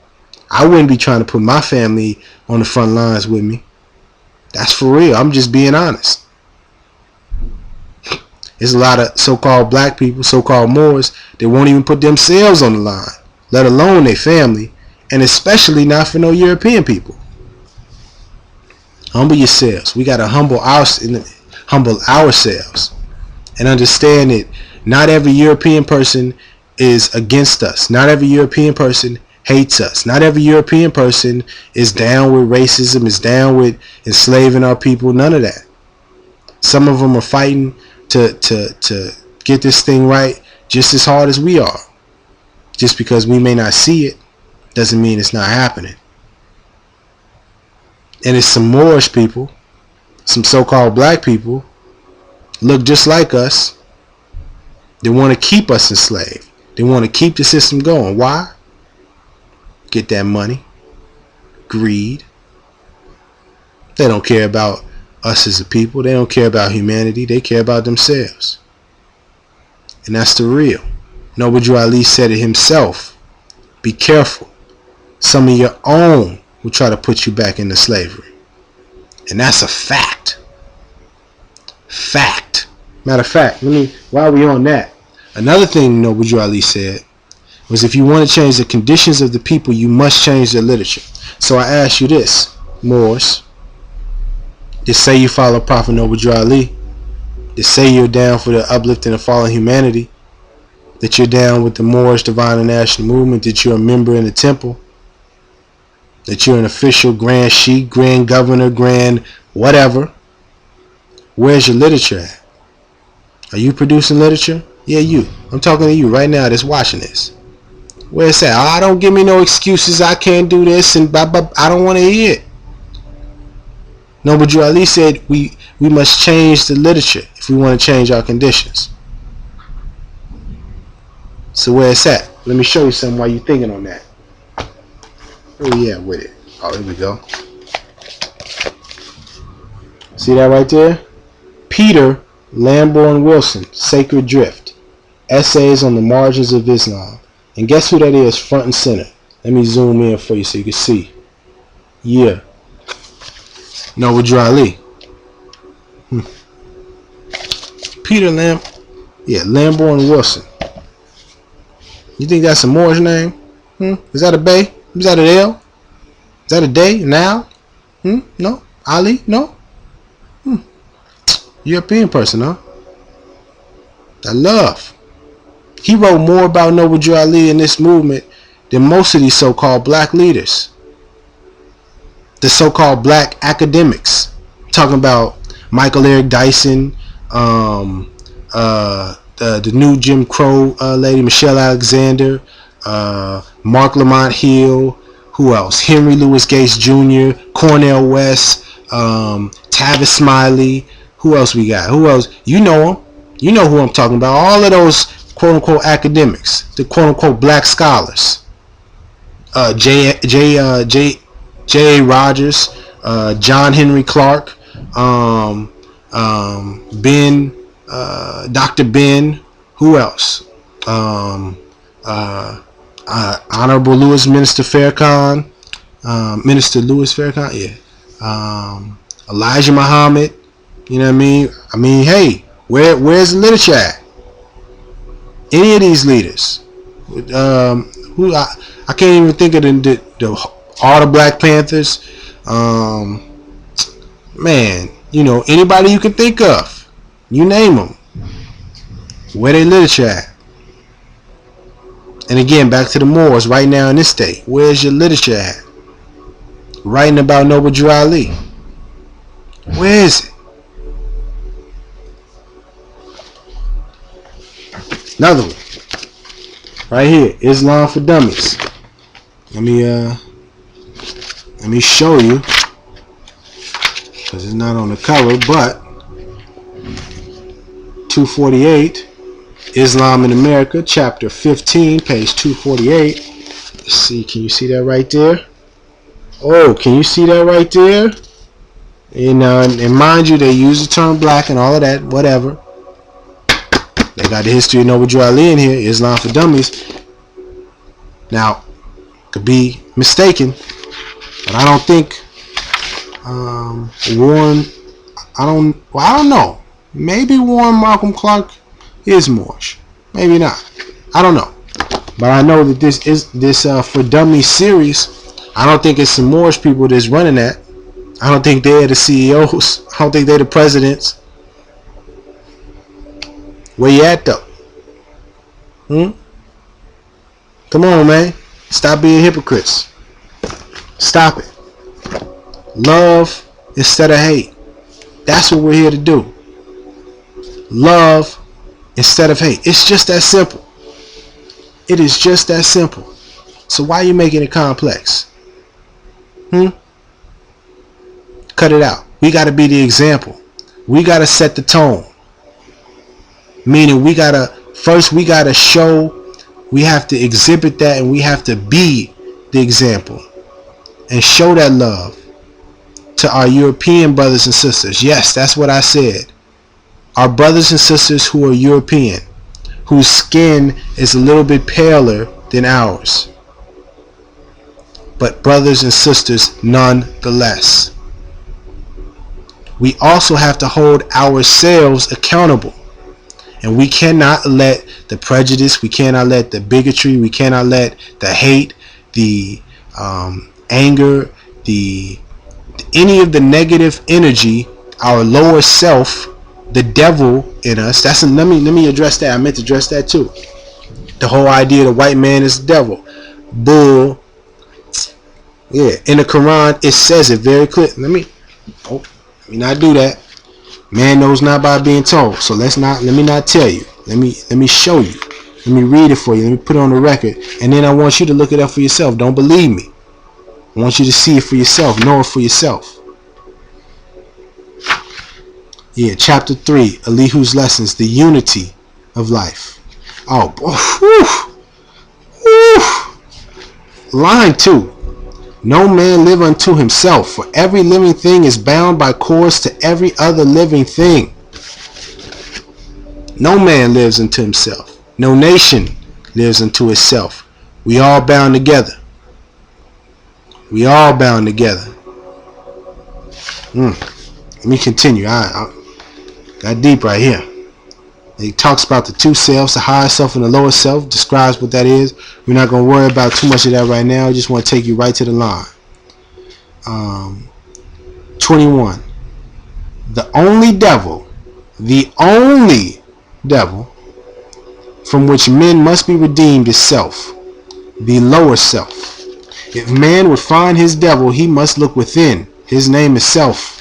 Speaker 3: I wouldn't be trying to put my family on the front lines with me. That's for real. I'm just being honest. There's a lot of so-called black people, so-called Moors, that won't even put themselves on the line, let alone their family, and especially not for no European people. Humble yourselves. We got to humble ourselves and understand that not every European person is against us. Not every European person hates us. Not every European person is down with racism, is down with enslaving our people. None of that. Some of them are fighting to get this thing right just as hard as we are. Just because we may not see it doesn't mean it's not happening. And it's some Moorish people, some so-called black people, look just like us. They want to keep us enslaved. They want to keep the system going. Why? Get that money. Greed. They don't care about us as a people. They don't care about humanity. They care about themselves. And that's the real. Noble Drew Ali said it himself. Be careful. Some of your own will try to put you back into slavery. And that's a fact. Fact. Matter of fact, while we on that, another thing Noble Drew Ali said was, if you want to change the conditions of the people, you must change their literature. So I ask you this, Moors. Just say you follow Prophet Noble Drew Ali. Just say you're down for the uplifting of fallen humanity. That you're down with the Moorish Divine and National Movement. That you're a member in the temple. That you're an official Grand Sheikh, Grand Governor, Grand whatever. Where's your literature at? Are you producing literature? Yeah, you. I'm talking to you right now that's watching this. Where's that? Oh, don't give me no excuses. I can't do this and blah, blah. I don't want to hear it. Noble Drew Ali said we must change the literature if we want to change our conditions. So where it's at? Let me show you something while you're thinking on that. Where we at with it? Oh, here we go. See that right there? Peter Lamborn Wilson, Sacred Drift. Essays on the Margins of Islam. And guess who that is front and center? Let me zoom in for you so you can see. Yeah. Noble Drew Ali. Peter Lamborn Wilson. You think that's a Moorish name? Is that a Bay? Is that an L? Is that a day? Now? No? Ali? No? European person, huh? I love. He wrote more about Noble Drew Ali in this movement than most of these so-called black leaders. The so-called black academics. Talking about Michael Eric Dyson, the new Jim Crow lady, Michelle Alexander, Mark Lamont Hill, who else? Henry Louis Gates Jr., Cornel West, Tavis Smiley. Who else we got? Who else? You know them. You know who I'm talking about. All of those quote-unquote academics, the quote-unquote black scholars. J.A. Rogers, John Henry Clark, Ben, Dr. Ben, who else? Honorable Minister Louis Farrakhan, yeah. Elijah Muhammad, you know what I mean? I mean, hey, where's the literature at? Any of these leaders? Who I can't even think of the all the Black Panthers, man, you know, anybody you can think of, you name them, where they literature at? And again, back to the Moors right now in this state, where's your literature at? Writing about Noble Drew Ali, where is it? Another one, right here, Islam for Dummies. Let me show you, because it's not on the cover, but 248, Islam in America, chapter 15, page 248. Let's see, can you see that right there? Oh, can you see that right there? And mind you, they use the term black and all of that, whatever. They got the history of Noble Drew Ali in here, Islam for Dummies. Now, could be mistaken, but I don't think Warren, I don't know. Maybe Warren Malcolm Clark is Moorish. Maybe not. I don't know. But I know that this For Dummies series, I don't think it's some Moorish people that's running that. I don't think they're the CEOs. I don't think they're the presidents. Where you at though? Come on, man. Stop being hypocrites. Stop it. Love instead of hate. That's what we're here to do. Love instead of hate. It's just that simple. It is just that simple. So why are you making it complex? Cut it out. We got to be the example. We got to set the tone. Meaning we got to show, we have to exhibit that, and we have to be the example and show that love to our European brothers and sisters. Yes, that's what I said. Our brothers and sisters who are European, whose skin is a little bit paler than ours, but brothers and sisters nonetheless. We also have to hold ourselves accountable. And we cannot let the prejudice, we cannot let the bigotry, we cannot let the hate, the anger, any of the negative energy, our lower self, the devil in us. Let me address that. I meant to address that too. The whole idea the white man is the devil. Bull. Yeah, in the Quran it says it very clear. Let me not do that. Man knows not by being told. So let me not tell you. Let me show you. Let me read it for you. Let me put it on the record. And then I want you to look it up for yourself. Don't believe me. I want you to see it for yourself. Know it for yourself. Yeah, chapter 3, Elihu's lessons, the unity of life. Oh, line 2. No man live unto himself, for every living thing is bound by cords to every other living thing. No man lives unto himself. No nation lives unto itself. We all bound together. We all bound together. Let me continue. I got deep right here. He talks about the two selves, the higher self and the lower self, describes what that is. We're not going to worry about too much of that right now. I just want to take you right to the line. 21. The only devil from which men must be redeemed is self, the lower self. If man would find his devil, he must look within. His name is self.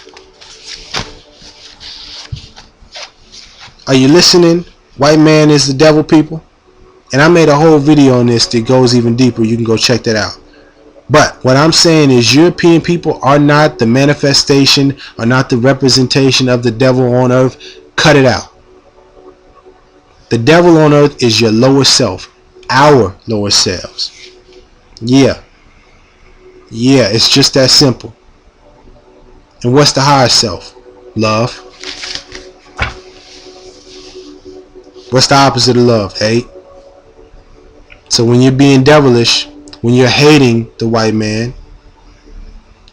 Speaker 3: Are you listening? White man is the devil, people. And I made a whole video on this that goes even deeper. You can go check that out. But what I'm saying is European people are not the manifestation, are not the representation of the devil on earth. Cut it out. The devil on earth is your lower self. Our lower selves. Yeah, it's just that simple. And what's the higher self? Love. What's the opposite of love? Hate. So when you're being devilish, when you're hating the white man,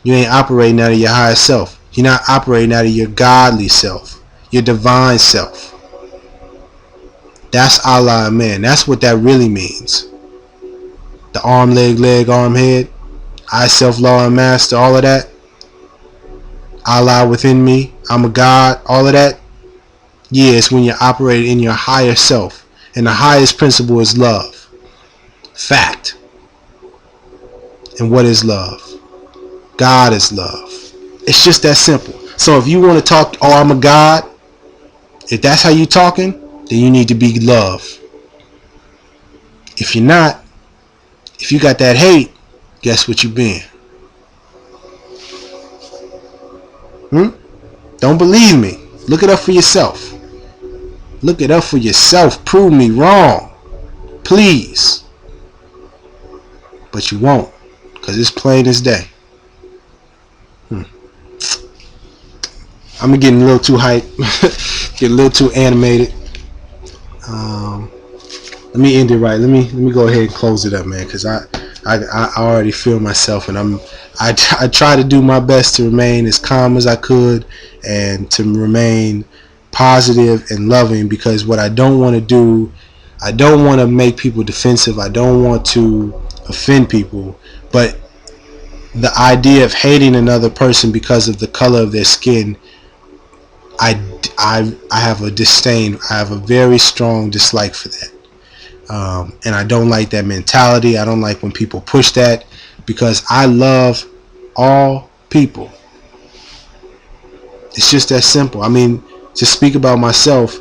Speaker 3: you ain't operating out of your higher self. You're not operating out of your godly self, your divine self. That's Allah, man. That's what that really means. The arm, leg, arm, head. I, self, law, and master, all of that. Allah within me, I'm a God, all of that. Yeah, it's when you're operating in your higher self. And the highest principle is love. Fact. And what is love? God is love. It's just that simple. So if you want to talk, oh, I'm a God, if that's how you talking, then you need to be love. If you're not, if you got that hate, guess what you been? Don't believe me. Look it up for yourself. Look it up for yourself. Prove me wrong. Please. But you won't. Because it's plain as day. I'm getting a little too hyped. Getting a little too animated. Let me end it right. Let me go ahead and close it up, man. Because I already feel myself. And I try to do my best to remain as calm as I could. And to remain positive and loving. Because what I don't want to do, I don't want to make people defensive. I don't want to offend people. But the idea of hating another person because of the color of their skin, I have a disdain. I have a very strong dislike for that. And I don't like that mentality. I don't like when people push that, because I love all people. It's just that simple. I mean, to speak about myself,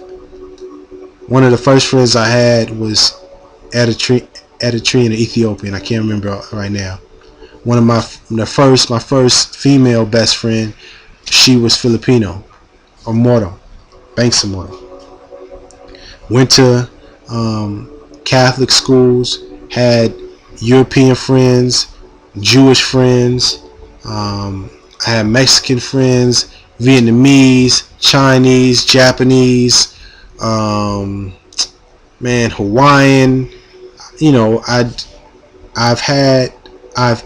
Speaker 3: one of the first friends I had was Eritrean, Ethiopian. I can't remember right now. One of my first female best friend, she was Filipino, or Moro, Banks of Moro. Went to Catholic schools, had European friends, Jewish friends, I had Mexican friends, Vietnamese, Chinese, Japanese, Hawaiian. You know, I've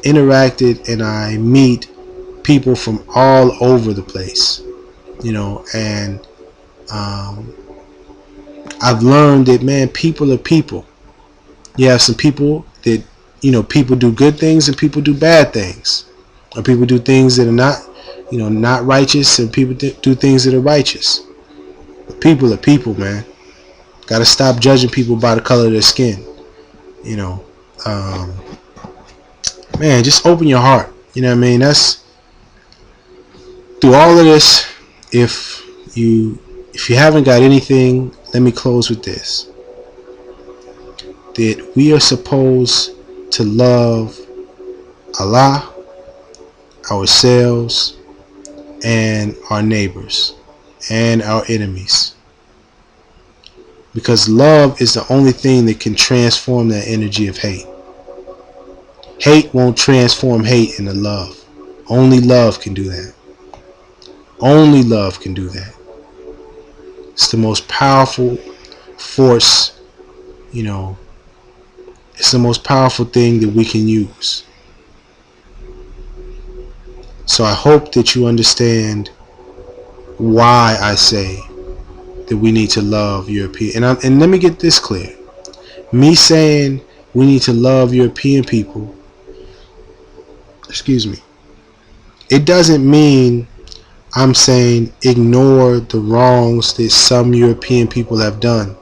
Speaker 3: interacted and I meet people from all over the place, you know, and I've learned that, man, people are people. You have some people that, you know, people do good things and people do bad things, or people do things that are not, you know, not righteous, and people do things that are righteous. But people are people, man. Got to stop judging people by the color of their skin. You know, man, just open your heart. You know what I mean? That's through all of this. If you haven't got anything, let me close with this. That we are supposed to love Allah, ourselves, and our neighbors, and our enemies. Because love is the only thing that can transform that energy of hate. Hate won't transform hate into love. Only love can do that. Only love can do that. It's the most powerful force, you know. It's the most powerful thing that we can use. So I hope that you understand why I say that we need to love European. And let me get this clear. Me saying we need to love European people, it doesn't mean I'm saying ignore the wrongs that some European people have done.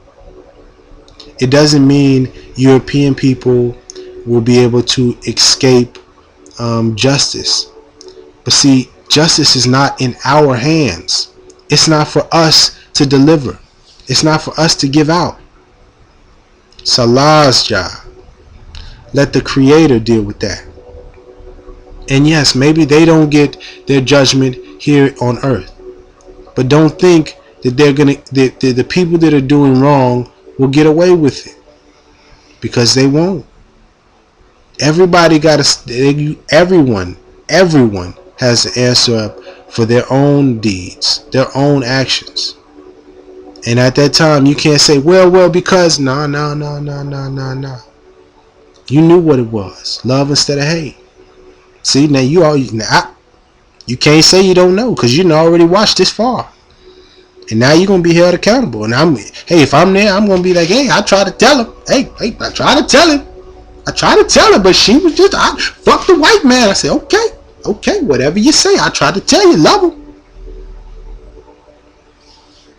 Speaker 3: It doesn't mean European people will be able to escape justice. But see, justice is not in our hands. It's not for us to deliver. It's not for us to give out. It's Allah's job. Let the Creator deal with that. And yes, maybe they don't get their judgment here on earth. But don't think that the people that are doing wrong will get away with it. Because they won't. Everybody everyone has to answer up for their own deeds, their own actions. And at that time, you can't say, well, because no. You knew what it was. Love instead of hate. See, now you can't say you don't know, because you already watched this far. And now you're going to be held accountable. And if I'm there, I'm going to be like, hey, I try to tell him. Hey, I try to tell him. I tried to tell her, but she was just, fuck the white man. I said, okay, whatever you say. I tried to tell you, love him.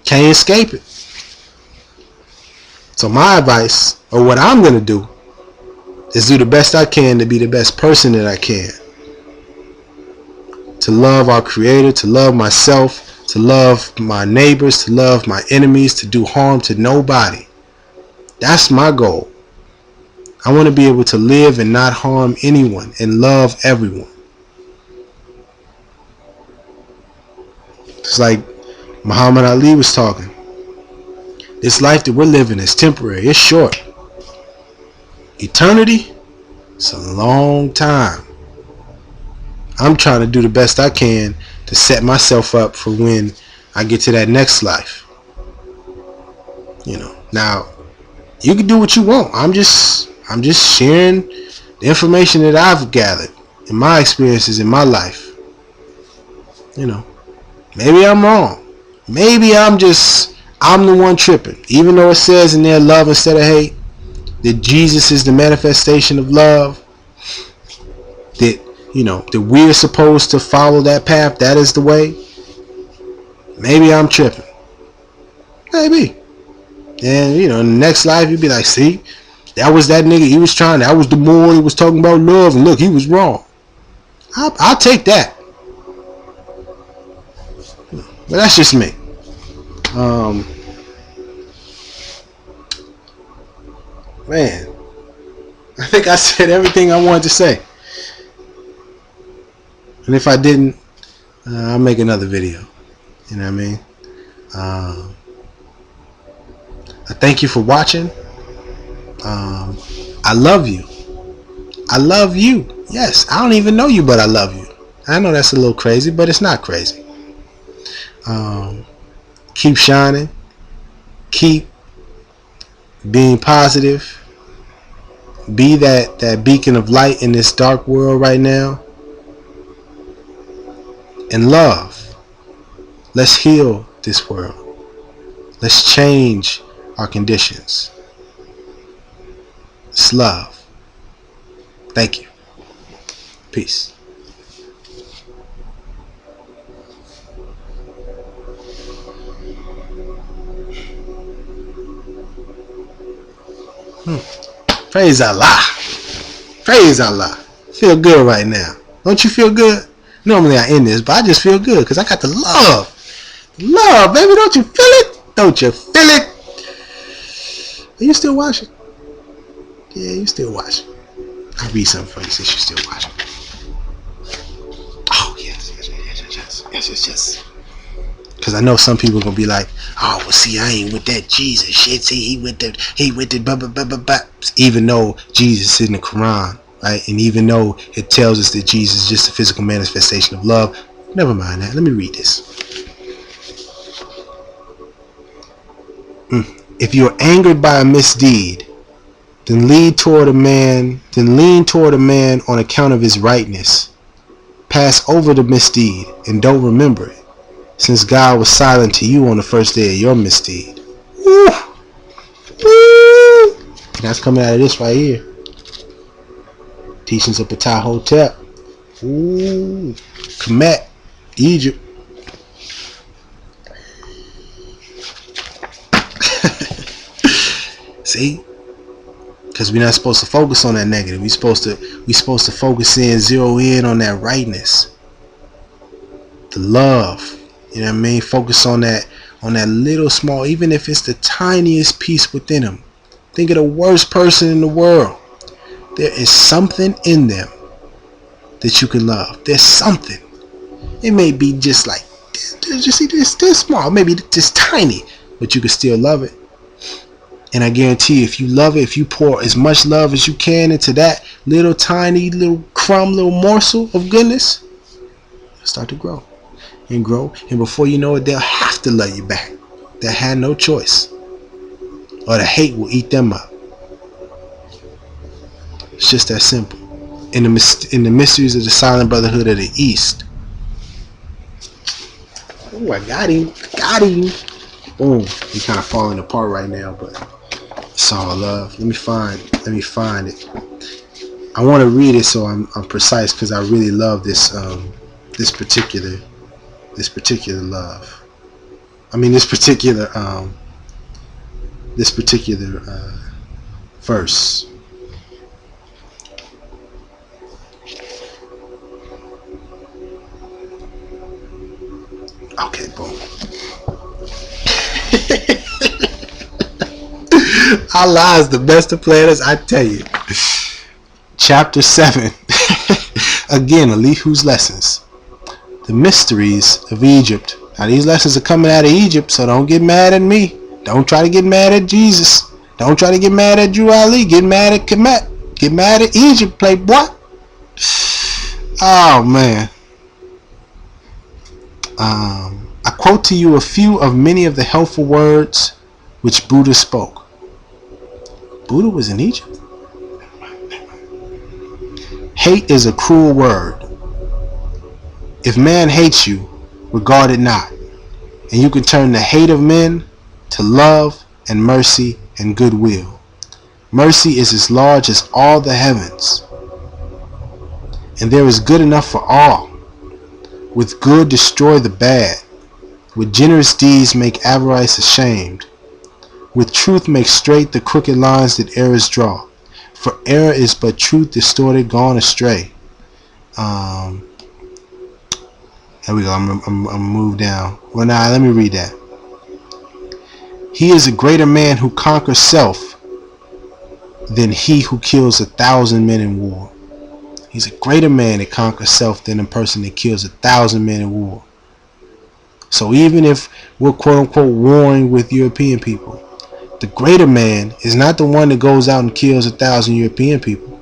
Speaker 3: Can't escape it. So my advice, or what I'm going to do, is do the best I can to be the best person that I can. To love our Creator, to love myself, to love my neighbors, to love my enemies, to do harm to nobody. That's my goal. I want to be able to live and not harm anyone and love everyone. It's like Muhammad Ali was talking. This life that we're living is temporary. It's short. Eternity, it's a long time. I'm trying to do the best I can to set myself up for when I get to that next life. You know, now you can do what you want. I'm just sharing the information that I've gathered in my experiences in my life. You know, maybe I'm wrong. Maybe I'm the one tripping. Even though it says in there love instead of hate, that Jesus is the manifestation of love, that, you know, that we're supposed to follow that path, that is the way. Maybe I'm tripping. Maybe. And, you know, in the next life, you'd be like, see, that was that nigga, that was the Moor, he was talking about love, and look, he was wrong. I'll take that. But that's just me. Man, I think I said everything I wanted to say. And if I didn't, I'll make another video. You know what I mean? I thank you for watching. I love you. I love you. Yes, I don't even know you, but I love you. I know that's a little crazy, but it's not crazy. Keep shining. Keep being positive. Be that beacon of light in this dark world right now. And love. Let's heal this world. Let's change our conditions. It's love. Thank you. Peace. Praise Allah. Praise Allah. Feel good right now. Don't you feel good? Normally I end this, but I just feel good because I got the love. Love, baby. Don't you feel it? Don't you feel it? Are you still watching? Yeah, you still watching. I'll read something for you since you're still watching. Oh, yes. Because I know some people are going to be like, oh, well, see, I ain't with that Jesus shit. See, he with the blah, blah, blah, blah, blah. Even though Jesus is in the Quran, right? And even though it tells us that Jesus is just a physical manifestation of love. Never mind that. Let me read this. If you're angered by a misdeed, then lean toward a man on account of his rightness. Pass over the misdeed and don't remember it, since God was silent to you on the first day of your misdeed. Woo! Woo! And that's coming out of this right here. Teachings of Patah Hotep. Ooh. Kemet, Egypt. See? Because we're not supposed to focus on that negative. We're supposed to focus in, zero in on that rightness. The love. You know what I mean? Focus on that little small, even if it's the tiniest piece within them. Think of the worst person in the world. There is something in them that you can love. There's something. It may be just like this small, maybe just tiny, but you can still love it. And I guarantee you, if you love it, if you pour as much love as you can into that little tiny little crumb, little morsel of goodness, it'll start to grow and grow. And before you know it, they'll have to love you back. They'll have no choice. Or the hate will eat them up. It's just that simple. In the mysteries of the Silent Brotherhood of the East. Oh, I got him. Boom. He's kind of falling apart right now, but It's all love. Let me find it. I want to read it so I'm precise because I really love this this particular love. I mean this particular verse. Okay, boom. Allah is the best of planners, I tell you. Chapter 7. Again, Elihu's lessons. The mysteries of Egypt. Now these lessons are coming out of Egypt, so don't get mad at me. Don't try to get mad at Jesus. Don't try to get mad at Drew Ali. Get mad at Kemet. Get mad at Egypt, playboy. Oh man. I quote to you a few of many of the helpful words which Buddha spoke. Buddha was in Egypt? Hate is a cruel word. If man hates you, regard it not, and you can turn the hate of men to love and mercy and goodwill. Mercy is as large as all the heavens, and there is good enough for all. With good destroy the bad. With generous deeds make avarice ashamed. With truth make straight the crooked lines that errors draw. For error is but truth distorted, gone astray. There we go. I'm moved down. Well, now let me read that. He is a greater man who conquers self than he who kills 1,000 men in war. He's a greater man that conquers self than a person that kills 1,000 men in war. So even if we're quote unquote warring with European people, the greater man is not the one that goes out and kills 1,000 European people.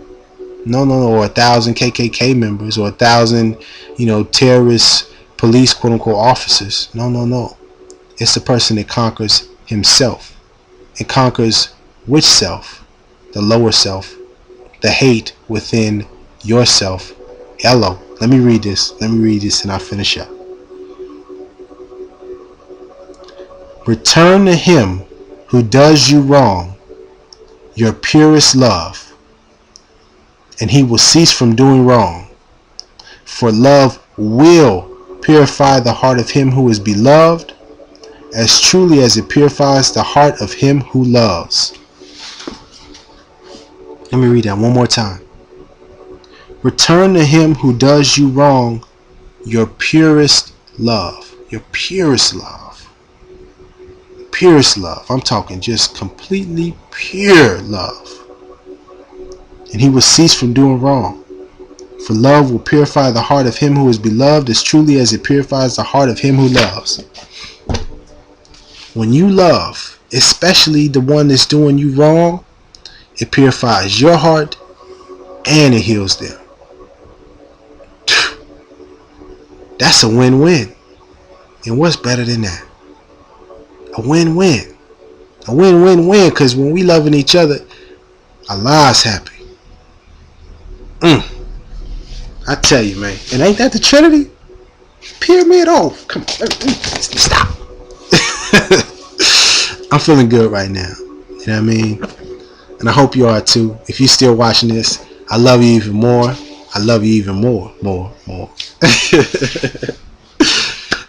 Speaker 3: No, or 1,000 KKK members or 1,000, terrorist police quote unquote officers. No. It's the person that conquers himself. It conquers which self? The lower self. The hate within yourself. Hello. Let me read this and I'll finish up. Return to him who does you wrong your purest love, and he will cease from doing wrong. For love will purify the heart of him who is beloved as truly as it purifies the heart of him who loves. Let me read that one more time. Return to him who does you wrong your purest love. Your purest love. Purest love. I'm talking just completely pure love. And he will cease from doing wrong. For love will purify the heart of him who is beloved as truly as it purifies the heart of him who loves. When you love, especially the one that's doing you wrong, it purifies your heart and it heals them. That's a win-win. And what's better than that? A win-win. A win-win-win, because when we loving each other, Allah's happy. I tell you, man. And ain't that the Trinity? Pyramid off. Come on. Stop. I'm feeling good right now. You know what I mean? And I hope you are too. If you're still watching this, I love you even more. I love you even more.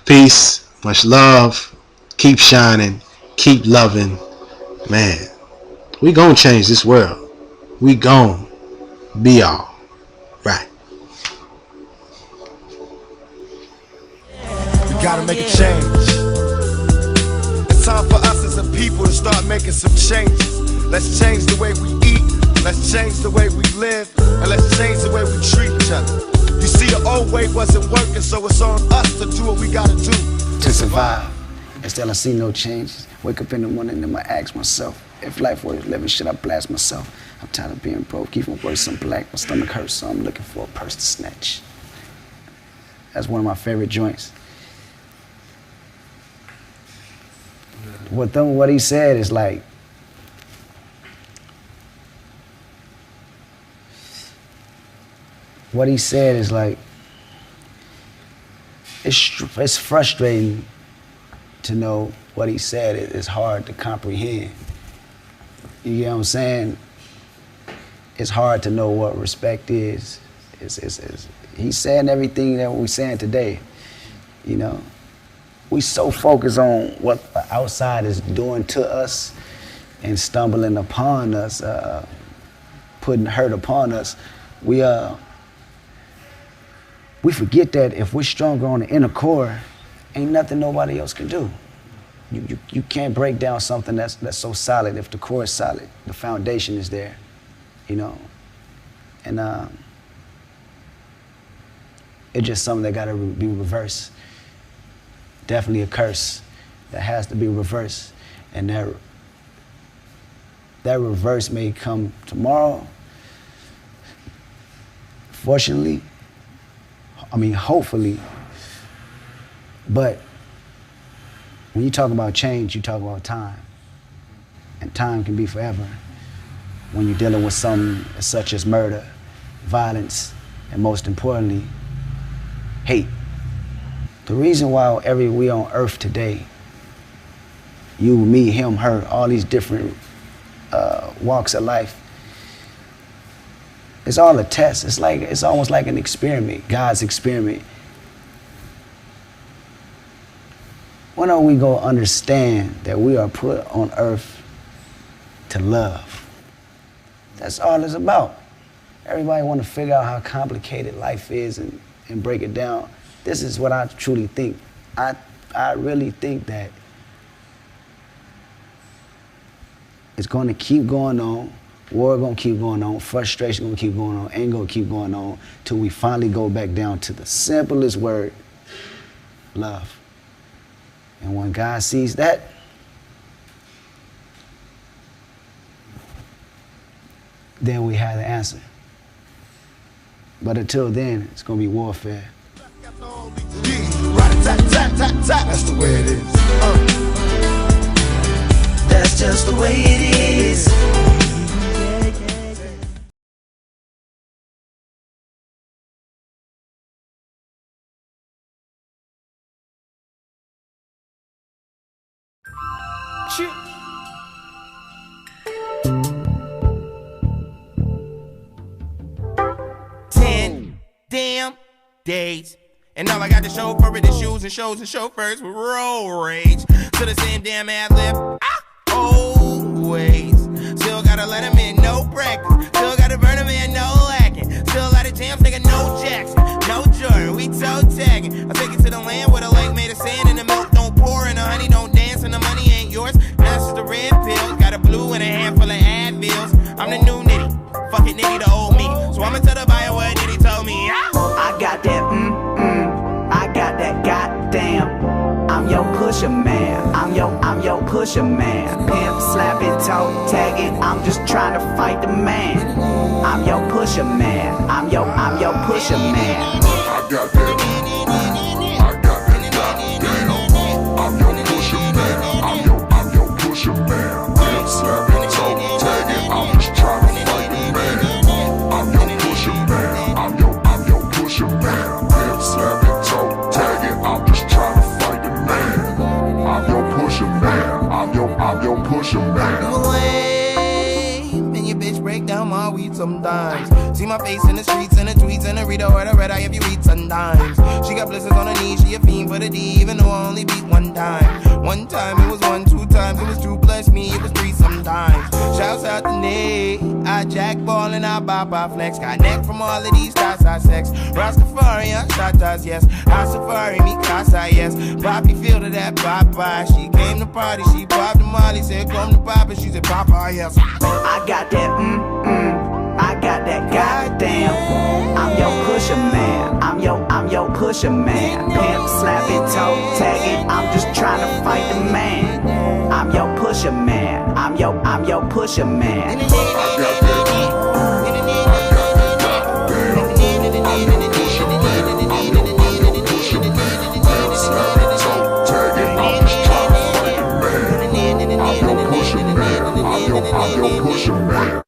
Speaker 3: Peace. Much love. Keep shining. Keep loving. Man, we gonna change this world. We gonna be all right.
Speaker 6: We gotta make a change. It's time for us as a people to start making some changes. Let's change the way we eat. Let's change the way we live. And let's change the way we treat each other. You see, the old way wasn't working, so it's on us to do what we gotta do
Speaker 7: to survive. And still I see no changes. Wake up in the morning and I ask myself, if life worth living, should I blast myself? I'm tired of being broke, even worse, I'm black. My stomach hurts, so I'm looking for a purse to snatch. That's one of my favorite joints. What he said is like, it's frustrating to know what he said. It's hard to comprehend. You get what I'm saying? It's hard to know what respect is. He's saying everything that we're saying today, you know. We so focused on what the outside is doing to us and stumbling upon us, putting hurt upon us. We forget that if we're stronger on the inner core, ain't nothing nobody else can do. You can't break down something that's so solid if the core is solid, the foundation is there, you know. And it's just something that gotta be reversed. Definitely a curse that has to be reversed. And that reverse may come tomorrow. Fortunately, I mean, hopefully. But when you talk about change, you talk about time. And time can be forever when you're dealing with something such as murder, violence, and most importantly, hate. The reason why we on earth today, you, me, him, her, all these different walks of life, it's all a test. It's almost like an experiment, God's experiment. When are we gonna understand that we are put on earth to love? That's all it's about. Everybody wanna figure out how complicated life is and break it down. This is what I truly think. I really think that it's gonna keep going on, war gonna keep going on, frustration gonna keep going on, anger gonna keep going on, till we finally go back down to the simplest word, love. And when God sees that, then we have the answer. But until then, it's gonna be warfare.
Speaker 6: That's the way it is.
Speaker 8: That's just the way it is.
Speaker 1: Shit. 10 damn days. And all I got to show for it is shoes and shows and chauffeurs with road rage. To the same damn ad lib, always. Still gotta let him in, no practice. Still gotta burn him in, no lacking. Still a lot of jams, nigga, no Jackson. No Jordan, we toe tagging. I take it to the land where the lake made of sand and the milk don't pour and the honey don't dance and the money ain't yours. Now it's just a red pill, got a blue and a handful of Advils. I'm the new nitty, fuck it nitty the old me. So I'ma tell the buyer what nitty told me.
Speaker 8: I got that I got that goddamn. I'm your pusher man. I'm your pusher man. Pimp, slapping, toe tagging. I'm just trying to fight the man. I'm your pusher man. I'm your pusher man.
Speaker 9: I got that. I got that goddamn. I'm your pusher man. I'm your pusher man. Pimp, slapping, toe tagging. I'm just trying to fight the man. I'm your pusher man. I'm your pusher man. Pimp, slapping. I'm just trying to fight the man. I'm your pusher man. I'm your pusher man.
Speaker 1: And your bitch break down my weed sometimes. See my face in the streets and the tweets and the reader or the red eye if you read sometimes. She got blisters on her knees, she a fiend for the D, even though I only beat one time. One time it was 1, 2 times, it was 2 plus me, it was 3 sometimes. Shouts out to Nate, I jack ball and I bop, I flex. Got neck from all of these thoughts, I sex. Rastafari, I shatas, yes. I safari, me casa, yes. Poppy feel to that Papa. She came to party, she popped the molly, said come to Papa, she said Papa, yes.
Speaker 8: I got that I got that goddamn. I'm your pusher man. I'm your pusher man. Pimp, slapping, toe tagging. I'm just trying to fight the man. I'm your pusher man. I'm your pusher man.
Speaker 9: I got that. I'm your pusher man.